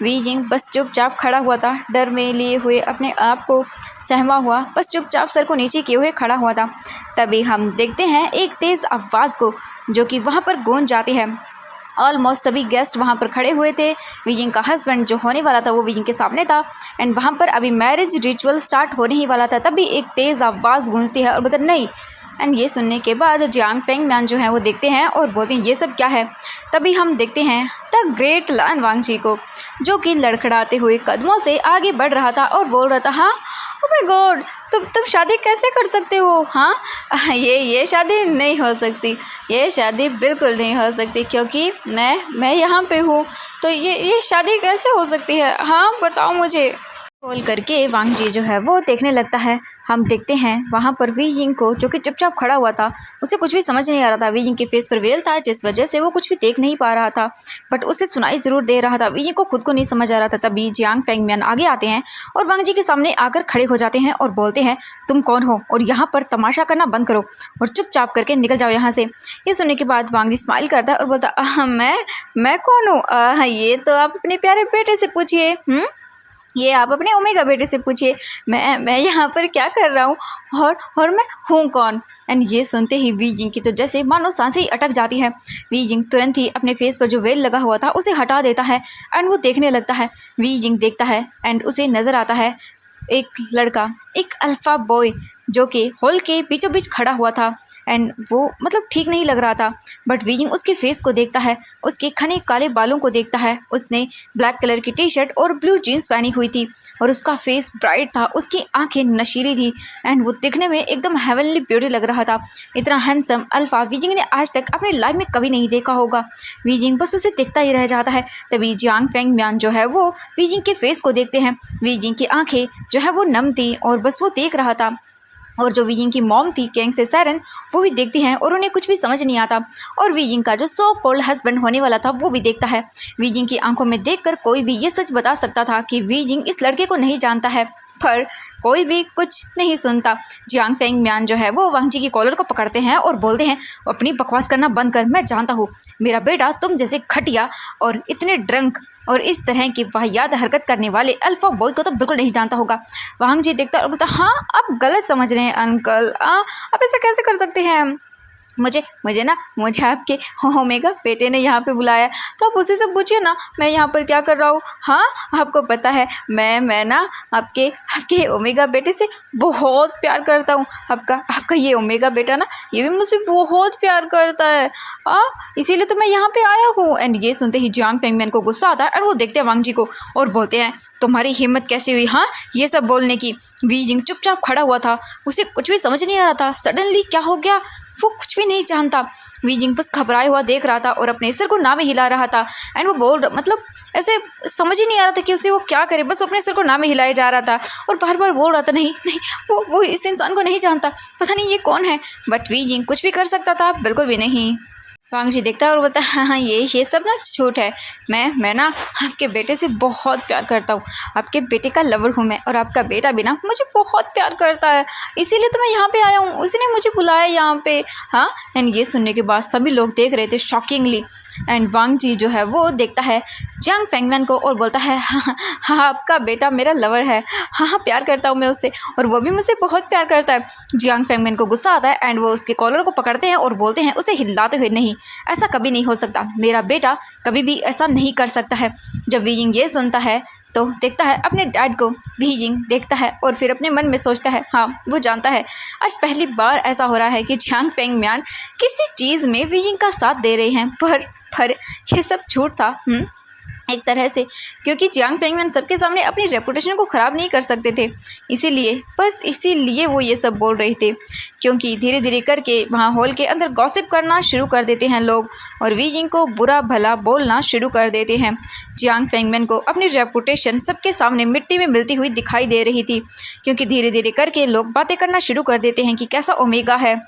वीजिंग बस चुपचाप खड़ा हुआ था, डर में लिए हुए, अपने आप को सहमा हुआ, बस चुपचाप सर को नीचे किए हुए खड़ा हुआ था। तभी हम देखते हैं एक तेज़ आवाज़ को जो कि वहाँ पर गूंज जाती है। ऑलमोस्ट सभी गेस्ट वहाँ पर खड़े हुए थे। वीजिंग का हस्बैंड जो होने वाला था वो वीजिंग के सामने था एंड वहाँ पर अभी मैरिज रिचुअल स्टार्ट होने ही वाला था। तभी एक तेज़ आवाज़ गूंजती है और बोलते नहीं। एंड ये सुनने के बाद जियांग फेंगमैन जो है वो देखते हैं और बोलते हैं ये सब क्या है। तभी हम देखते हैं द ग्रेट लन वांगजी को जो कि लड़खड़ाते हुए कदमों से आगे बढ़ रहा था और बोल रहा था, हाँ ओ माय गॉड, तुम शादी कैसे कर सकते हो? हाँ, ये शादी नहीं हो सकती, ये शादी बिल्कुल नहीं हो सकती क्योंकि मैं यहाँ पे हूँ, तो ये शादी कैसे हो सकती है? हाँ बताओ मुझे। कॉल करके वांग जी जो है वो देखने लगता है। हम देखते हैं वहाँ पर वी यिंग को, जो कि चुपचाप खड़ा हुआ था, उसे कुछ भी समझ नहीं आ रहा था। वी यिंग के फेस पर वेल था जिस वजह से वो कुछ भी देख नहीं पा रहा था, बट उसे सुनाई ज़रूर दे रहा था। वी यिंग को खुद को नहीं समझ आ रहा था। तभी जियांग फेंगमियान आगे आते हैं और वांग जी के सामने आकर खड़े हो जाते हैं और बोलते हैं, तुम कौन हो और यहाँ पर तमाशा करना बंद करो और चुपचाप करके निकल जाओ यहाँ से। ये सुनने के बाद वांग जी स्माइल करता है और बोलता, मैं कौन हूँ? ये तो आप अपने प्यारे बेटे से पूछिए। ये आप अपने ओमेगा बेटे से पूछिए। मैं यहाँ पर क्या कर रहा हूँ और मैं हूँ कौन? एंड ये सुनते ही वी जिंग की तो जैसे मानो सांसें ही अटक जाती है। वी जिंग तुरंत ही अपने फेस पर जो वेल लगा हुआ था उसे हटा देता है एंड वो देखने लगता है। वी जिंग देखता है एंड उसे नज़र आता है एक लड़का, एक अल्फ़ा बॉय, जो कि हॉल के बीचों बीच खड़ा हुआ था एंड वो मतलब ठीक नहीं लग रहा था। बट वी जिंग उसके फेस को देखता है, उसके घने काले बालों को देखता है। उसने ब्लैक कलर की टी शर्ट और ब्लू जीन्स पहनी हुई थी और उसका फेस ब्राइट था, उसकी आंखें नशीली थी एंड वो दिखने में एकदम हेवनली ब्यूटी लग रहा था। इतना हैंडसम अल्फ़ा वी जिंग ने आज तक अपने लाइफ में कभी नहीं देखा होगा। वी जिंग बस उसे देखता ही रह जाता है। तभी जियांग फेंगमियान जो है वो वी जिंग के फेस को देखते हैं। वी जिंग की आंखें जो है वो नम थी और बस वो देख रहा था। और जो वी यिंग की मॉम थी कैंग से सैरन, वो भी देखती हैं और उन्हें कुछ भी समझ नहीं आता। और वी यिंग का जो सो कॉल्ड हस्बैंड होने वाला था वो भी देखता है। वी यिंग की आंखों में देखकर कोई भी ये सच बता सकता था कि वी यिंग इस लड़के को नहीं जानता है, पर कोई भी कुछ नहीं सुनता। जियांग फेंगमियान जो है वो वांग जी की कॉलर को पकड़ते हैं और बोलते हैं, अपनी बकवास करना बंद कर। मैं जानता हूँ मेरा बेटा तुम जैसे घटिया और इतने ड्रंक और इस तरह की वाहियात हरकत करने वाले अल्फ़ा बॉय को तो बिल्कुल नहीं जानता होगा। वांग जी देखता और बोलता, हाँ आप गलत समझ रहे हैं अंकल, आप ऐसा कैसे कर सकते हैं? मुझे आपके ओमेगा बेटे ने यहाँ पे बुलाया, तो आप उसी से पूछिए ना मैं यहाँ पर क्या कर रहा हूँ। हाँ आपको पता है मैं ना आपके ओमेगा बेटे से बहुत प्यार करता हूँ। आपका ये ओमेगा बेटा ना, ये भी मुझसे बहुत प्यार करता है, इसीलिए तो मैं यहाँ पे आया हूँ। एंड ये सुनते ही जियांग फेंगमियान को गुस्सा आता है और वो देखते हैं वांग जी को और बोलते हैं, तुम्हारी हिम्मत कैसे हुई ये सब बोलने की? वी जिंग चुपचाप खड़ा हुआ था, उसे कुछ भी समझ नहीं आ रहा था। सडनली क्या हो गया वो कुछ भी नहीं जानता। वी जिंग बस घबराया हुआ देख रहा था और अपने सिर को ना में हिला रहा था एंड वो मतलब ऐसे समझ ही नहीं आ रहा था कि उसे वो क्या करे। बस वो अपने सिर को ना में हिलाए जा रहा था और बार बार बोल रहा था, नहीं वो इस इंसान को नहीं जानता, पता नहीं ये कौन है। बट वी जिंग कुछ भी कर सकता था? बिल्कुल भी नहीं। वांग जी देखता है और बोलता है, हाँ ये सब ना झूठ है। मैं ना आपके बेटे से बहुत प्यार करता हूँ, आपके बेटे का लवर हूँ मैं, और आपका बेटा भी ना मुझे बहुत प्यार करता है, इसीलिए तो मैं यहाँ पे आया हूँ, उसने मुझे बुलाया यहाँ पे। एंड ये सुनने के बाद सभी लोग देख रहे थे शॉकिंगली। एंड वांग जी जो है वो देखता है जियांग फेंगमियान को और बोलता है, हाँ आपका बेटा मेरा लवर है, हाँ प्यार करता हूँ मैं उससे और वो भी मुझसे बहुत प्यार करता है। जियांग फेंगमियान को गुस्सा आता है एंड वो उसके कॉलर को पकड़ते हैं और बोलते हैं उसे हिलाते हुए, नहीं ऐसा कभी नहीं हो सकता, मेरा बेटा कभी भी ऐसा नहीं कर सकता है। जब वी जिंग ये सुनता है तो देखता है अपने डैड को। वी जिंग देखता है और फिर अपने मन में सोचता है, हाँ वो जानता है आज पहली बार ऐसा हो रहा है कि जियांग फेंगमियान किसी चीज़ में वी जिंग का साथ दे रहे हैं, पर ये सब झूठ था एक तरह से, क्योंकि जियांग फेंगमियान सबके सामने अपनी रेपुटेशन को ख़राब नहीं कर सकते थे, इसीलिए वो ये सब बोल रहे थे। क्योंकि धीरे धीरे करके वहाँ हॉल के अंदर गॉसिप करना शुरू कर देते हैं लोग और वी जिंग को बुरा भला बोलना शुरू कर देते हैं। जियांग फेंगमियान को अपनी रेपुटेशन सबके सामने मिट्टी में मिलती हुई दिखाई दे रही थी, क्योंकि धीरे धीरे करके लोग बातें करना शुरू कर देते हैं कि कैसा ओमेगा है,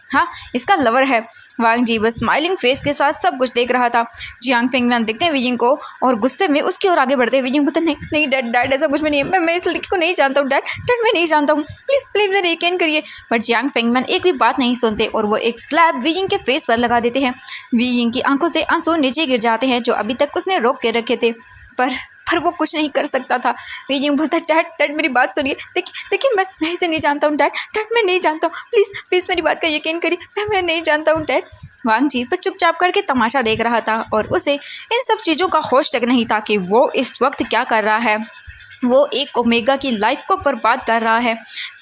इसका लवर है। वांग जी बस स्माइलिंग फेस के साथ सब कुछ देख रहा था। जियांग फेंगमियान देखते हैं वी जिंग को और गुस्से में उसकी ओर आगे बढ़ते हैं। वी जिंग बोलते, नहीं डैड ऐसा कुछ भी नहीं है, मैं इस लड़की को नहीं जानता हूँ, डैड मैं नहीं जानता हूँ, प्लीज़ मेरे यकीन करिए। बट जियांग फेंगमियान एक भी बात नहीं सुनते और वो एक स्लैब वी जिंग के फेस पर लगा देते हैं। वी जिंग की आंखों से आंसू नीचे गिर जाते हैं जो अभी तक उसने रोक के रखे थे, पर वो कुछ नहीं कर सकता था। वी जिंग बोलता, डैड मेरी बात सुनिए, देखिए मैं इसे नहीं जानता हूँ डैड मैं नहीं जानता हूँ, प्लीज़ मेरी बात का यकीन करिए, मैं नहीं जानता हूँ डैड। वांग जी बस चुपचाप करके तमाशा देख रहा था और उसे इन सब चीज़ों का होश तक नहीं था कि वो इस वक्त क्या कर रहा है। वो एक ओमेगा की लाइफ को बर्बाद कर रहा है,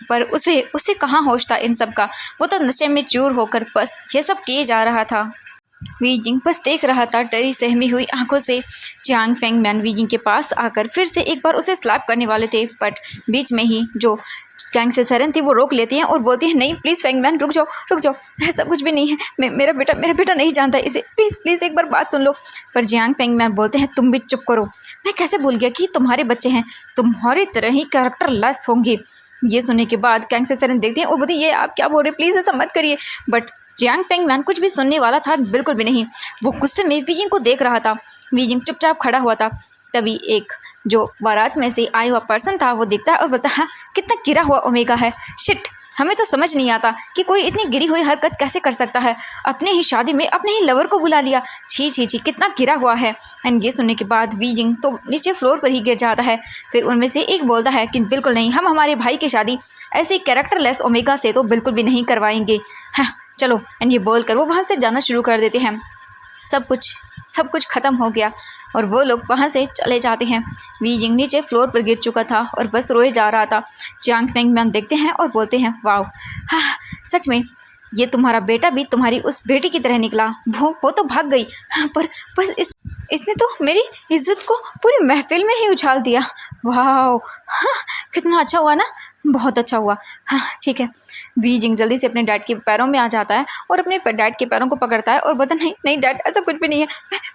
पर उसे कहाँ होश था इन सब का। वो तो नशे में चूर होकर बस ये सब किए जा रहा था। वी जिंग बस देख रहा था डरी सहमी हुई आंखों से। जियांग फेंगमियान वी जिंग के पास आकर फिर से एक बार उसे स्लैप करने वाले थे, बट बीच में ही जो गैंग से सरन थी वो रोक लेती हैं और बोलती हैं नहीं प्लीज़ फैंगमैन रुक जाओ, ऐसा कुछ भी नहीं है, मेरा बेटा नहीं जानता इसे, प्लीज़ एक बार बात सुन लो। पर जियांग फैंगमैन बोलते हैं तुम भी चुप करो, मैं कैसे भूल गया कि तुम्हारे बच्चे हैं, तुम्हारी तरह ही कैरेक्टर लेस होंगे। ये सुनने के बाद गैंग से सरन देखती हैं और बोलती ये आप क्या बोल रहे, प्लीज़ ऐसा मत करिए। बट जियांग फैंगमैन कुछ भी सुनने वाला था बिल्कुल भी नहीं, वो गुस्से में वीजिंग को देख रहा था। वीजिंग चुपचाप खड़ा हुआ था। तभी एक जो बारात में से आया हुआ पर्सन था वो दिखता है और बोलता है कितना गिरा हुआ ओमेगा है, शिट, हमें तो समझ नहीं आता कि कोई इतनी गिरी हुई हरकत कैसे कर सकता है, अपने ही शादी में अपने ही लवर को बुला लिया, छी छी छी कितना गिरा हुआ है। एंड ये सुनने के बाद वीजिंग तो नीचे फ्लोर पर ही गिर जाता है। फिर उनमें से एक बोलता है कि बिल्कुल नहीं, हम हमारे भाई की शादी ऐसे कैरेक्टरलेस ओमेगा से तो बिल्कुल भी नहीं करवाएंगे, हाँ चलो। एंड ये बोल कर वो वहाँ से जाना शुरू कर देते हैं। सब कुछ ख़त्म हो गया और वो लोग वहाँ से चले जाते हैं। वीजिंग नीचे फ्लोर पर गिर चुका था और बस रोए जा रहा था। जियांग फैंगमैन देखते हैं और बोलते हैं वाओ, हाँ सच में ये तुम्हारा बेटा भी तुम्हारी उस बेटी की तरह निकला, वो तो भाग गई, हाँ पर बस इसने तो मेरी इज्जत को पूरी महफिल में ही उछाल दिया। वाह, हाँ कितना अच्छा हुआ ना, बहुत अच्छा हुआ, हाँ ठीक है। वीजिंग जल्दी से अपने डैड के पैरों में आ जाता है और अपने डैड के पैरों को पकड़ता है और बोलता नहीं डैड ऐसा कुछ भी नहीं है,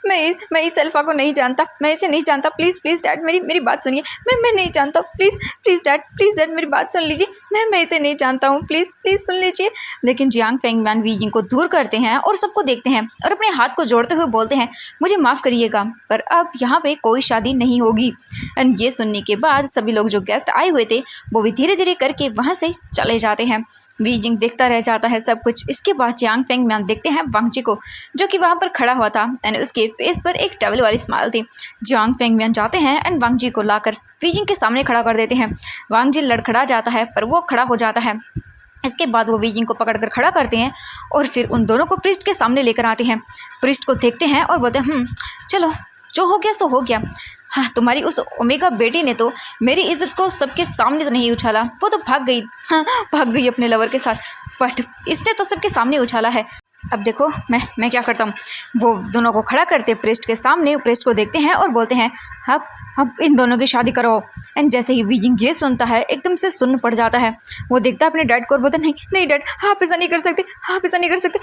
मैं इस अल्फा को नहीं जानता, मैं इसे नहीं जानता, प्लीज़ डैड मेरी बात सुनिए, मैं नहीं जानता, प्लीज़ डैड मेरी बात सुन लीजिए, मैं इसे नहीं जानता हूँ, प्लीज़ सुन लीजिए। लेकिन जियांग फैंगमैन वीजिंग को दूर करते हैं और सबको देखते हैं और अपने हाथ को जोड़ते हुए बोलते हैं मुझे माफ़ करिएगा पर अब यहाँ पे कोई शादी नहीं होगी। एंड ये सुनने के बाद सभी लोग जो गेस्ट आए हुए थे वो भी धीरे धीरे करके वहाँ से चले जाते हैं। वीजिंग देखता रह जाता है सब कुछ। इसके बाद जियांग फैंगमैन देखते हैं वांगजी को जो कि वहाँ पर खड़ा हुआ था एंड उसके फेस पर एक टवल वाली स्माइल थी। जियांग फैंगमैन जाते हैं एंड वांगजी को लाकर वीजिंग के सामने खड़ा कर देते हैं। वांगजी लड़खड़ा जाता है पर वो खड़ा हो जाता है। इसके बाद वो वीजिंग को पकड़कर खड़ा करते हैं और फिर उन दोनों को प्रिस्ट के सामने लेकर आते हैं। प्रिस्ट को देखते हैं और बोलते हैं चलो जो हो गया सो हो गया, हाँ तुम्हारी उस ओमेगा बेटी ने तो मेरी इज्जत को सबके सामने तो नहीं उछाला, वो तो भाग गई, हाँ भाग गई अपने लवर के साथ, बट इसने तो सबके सामने उछाला है। अब देखो मैं क्या करता हूँ। वो दोनों को खड़ा करते प्रेस्ट के सामने, प्रेस्ट को देखते हैं और बोलते हैं अब इन दोनों की शादी करो। एंड जैसे ही वीजिंग ये सुनता है एकदम से सुन्न पड़ जाता है। वो देखता है अपने डैड को और बोलता है नहीं डैड, आप ऐसा नहीं कर सकते, आप ऐसा नहीं कर सकते,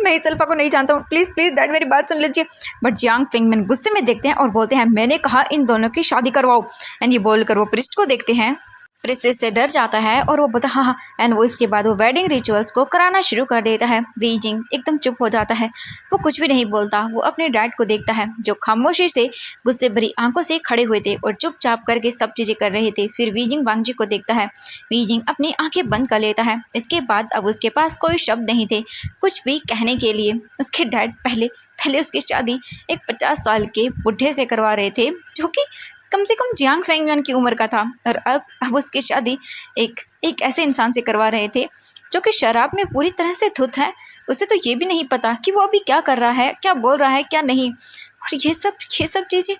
मैं इस अल्फा को नहीं जानता हूँ, प्लीज़ डैड मेरी बात सुन लीजिए। बट जियांग फैंगमैन गुस्से में देखते हैं और बोलते हैं मैंने कहा इन दोनों की शादी करवाओ। एंड ये बोलकर वो प्रिस्ट को देखते हैं। प्रिस्ट इससे डर जाता है और वो बोलता हाँ। एंड वो इसके बाद वो वेडिंग रिचुअल्स को कराना शुरू कर देता है। वीजिंग एकदम चुप हो जाता है, वो कुछ भी नहीं बोलता। वो अपने डैड को देखता है जो खामोशी से गुस्से भरी आंखों से खड़े हुए थे और चुपचाप करके सब चीज़ें कर रहे थे। फिर वीजिंग वांगजी को देखता है। वीजिंग अपनी आंखें बंद कर लेता है। इसके बाद अब उसके पास कोई शब्द नहीं थे कुछ भी कहने के लिए। उसके डैड पहले उसकी शादी एक 50 साल के बुढ़े से करवा रहे थे जो कि कम से कम जियांग फैंगमैन की उम्र का था, और अब उसकी शादी एक ऐसे इंसान से करवा रहे थे जो कि शराब में पूरी तरह से धुत है। उसे तो ये भी नहीं पता कि वो अभी क्या कर रहा है, क्या बोल रहा है, क्या नहीं। और ये सब चीज़ें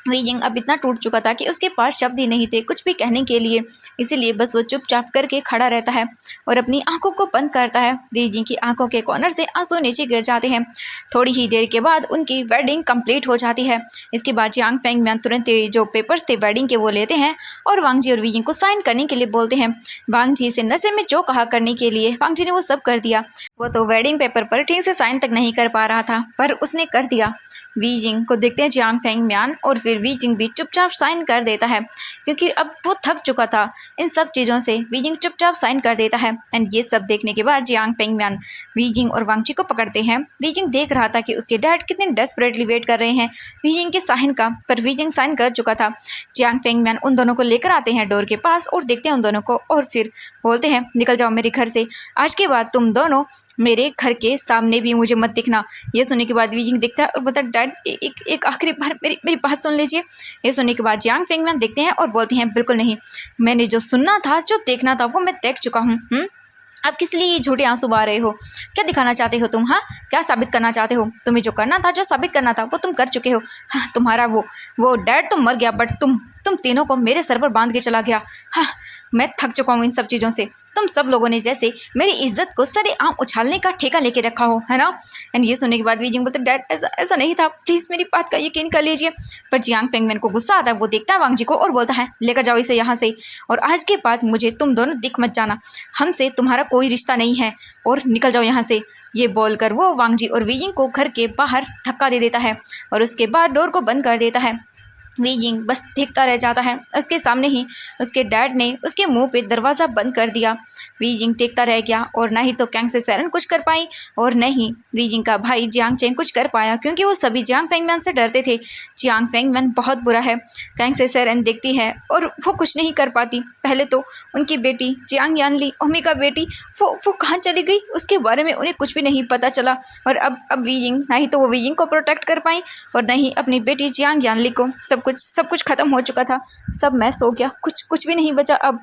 वीजिंग अब इतना टूट चुका था कि उसके पास शब्द ही नहीं थे कुछ भी कहने के लिए। इसीलिए बस वो चुपचाप करके खड़ा रहता है और अपनी आंखों को बंद करता है। वीजिंग की आंखों के कॉर्नर से आंसू नीचे गिर जाते हैं। थोड़ी ही देर के बाद उनकी वेडिंग कंप्लीट हो जाती है। इसके बाद जियांग फैंगमैन तुरंत जो पेपर्स थे वेडिंग के वो लेते हैं और वांगजी और वीजिंग को साइन करने के लिए बोलते हैं। वांगजी से नशे में जो कहा करने के लिए वांगजी ने वो सब कर दिया। वो तो वेडिंग पेपर पर ठीक से साइन तक नहीं कर पा रहा था पर उसने कर दिया। वीजिंग को देखते हैं जियांग फैंगमैन और फिर वीजिंग भी चुपचाप साइन कर देता है क्योंकि अब वो थक चुका था इन सब चीज़ों से। वीजिंग चुपचाप साइन कर देता है। एंड ये सब देखने के बाद जियांग फैंगमैन वीजिंग और वांगजी को पकड़ते हैं। वीजिंग देख रहा था कि उसके डैड कितने डेस्परेटली वेट कर रहे हैं वीजिंग के साइन का, पर वीजिंग साइन कर चुका था। जियांग फैंगमैन उन दोनों को लेकर आते हैं डोर के पास और देखते हैं उन दोनों को और फिर बोलते हैं निकल जाओ मेरे घर से, आज के बाद तुम दोनों मेरे घर के सामने भी मुझे मत दिखना। ये सुनने के बाद वीजिंग देखता है और बोलता है डैड एक आखिरी बार मेरी बात सुन लीजिए। ये सुनने के बाद जियांग फैंगमैन देखते हैं और बोलते हैं बिल्कुल नहीं, मैंने जो सुनना था जो देखना था वो मैं देख चुका हूँ। आप किस लिए ये झूठे आंसू बहा रहे हो, क्या दिखाना चाहते हो तुम, हाँ क्या साबित करना चाहते हो। तुम्हें जो करना था जो साबित करना था वो तुम कर चुके हो। हाँ तुम्हारा वो डैड तो मर गया बट तुम तीनों को मेरे सर पर बांध के चला गया। हाँ मैं थक चुका हूँ इन सब चीज़ों से। तुम सब लोगों ने जैसे मेरी इज्जत को सरेआम उछालने का ठेका लेके रखा हो, है ना। एंड ये सुनने के बाद वीजिंग बोलते डैड ऐसा नहीं था, प्लीज़ मेरी बात का यकीन कर लीजिए। पर जियांग फेंगमैन को गुस्सा आता है, वो देखता है वांग जी को और बोलता है लेकर जाओ इसे यहाँ से, और आज के बाद मुझे तुम दोनों दिख मत जाना, हमसे तुम्हारा कोई रिश्ता नहीं है और निकल जाओ यहाँ से। ये बोलकर वो वांग जी और वीजिंग को घर के बाहर धक्का दे देता है और उसके बाद डोर को बंद कर देता है। वीजिंग बस देखता रह जाता है। उसके सामने ही उसके डैड ने उसके मुंह पे दरवाज़ा बंद कर दिया। वीजिंग देखता रह गया और ना ही तो कैंग से सेरन कुछ कर पाई और न ही वीजिंग का भाई जियांग चेंग कुछ कर पाया, क्योंकि वो सभी जियांग फेंगमैन से डरते थे। जियांग फेंगमैन बहुत बुरा है। कैंग से सेरन देखती है और वो कुछ नहीं कर पाती। पहले तो उनकी बेटी जियांग यानली, ओमी का बेटी, वो कहाँ चली गई उसके बारे में उन्हें कुछ भी नहीं पता चला। और अब वीजिंग ना ही तो वो वीजिंग को प्रोटेक्ट कर पाई और न ही अपनी बेटी जियांग यानली को। सब कुछ खत्म हो चुका था, सब मैस हो गया, कुछ भी नहीं बचा अब।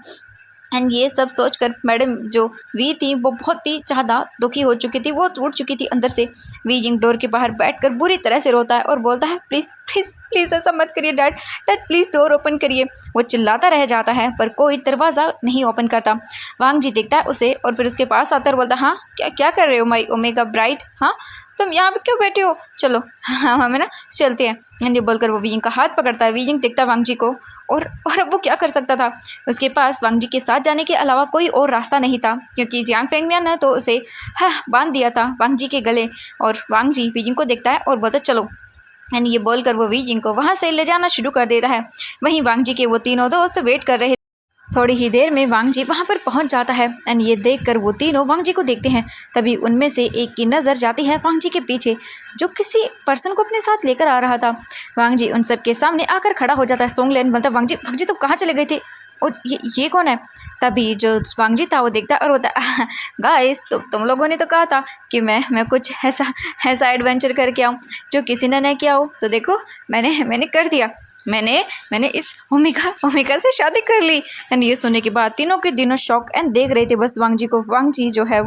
एंड ये सब सोचकर मैडम जो वी थी वो बहुत ही ज़्यादा दुखी हो चुकी थी, वो टूट चुकी थी अंदर से। वीजिंग डोर के बाहर बैठकर बुरी तरह से रोता है और बोलता है प्लीज़ प्लीज़ प्लीज़ ऐसा मत करिए dad, dad please door open करिए। वो चिल्लाता रह जाता है पर कोई दरवाज़ा नहीं ओपन करता। वांग जी देखता है उसे और फिर उसके पास आता है और बोलता हाँ क्या कर रहे हो माई ओमेगा ब्राइड, हाँ तुम यहाँ पे क्यों बैठे हो, चलो हाँ हमें ना चलते हैं। ये बोलकर वो वीजिंग का हाथ पकड़ता है। वीजिंग देखता है वांग जी को और अब वो क्या कर सकता था। उसके पास वांग जी के साथ जाने के अलावा कोई और रास्ता नहीं था, क्योंकि जियांग फेंगमैन ने तो उसे बांध दिया था वांग जी के गले। और वांग जी वीजिंग को देखता है और बोलता चलो, एंड ये बोलकर वो वीजिंग को वहाँ से ले जाना शुरू कर देता है। वहीं वांग जी के वो तीनों दोस्त वेट कर रहे। थोड़ी ही देर में वांग जी वहाँ पर पहुँच जाता है एंड ये देखकर वो तीनों वांग जी को देखते हैं। तभी उनमें से एक की नज़र जाती है वांग जी के पीछे, जो किसी पर्सन को अपने साथ लेकर आ रहा था। वांग जी उन सब के सामने आकर खड़ा हो जाता है। सोंगलेन बोलता वांग जी तुम कहाँ चले गए थे, और ये कौन है। तभी जो वांग जी था वो देखता और बोलता गाइस तुम लोगों ने तो कहा था कि मैं कुछ ऐसा एडवेंचर करके आऊँ जो किसी ने नहीं किया हो, तो देखो मैंने कर दिया, मैंने इस ओमिका से शादी कर ली। एंड ये सुनने के बाद तीनों के दिनों शॉक एंड देख रहे थे बस वांग जी को। वांग जी जो है वो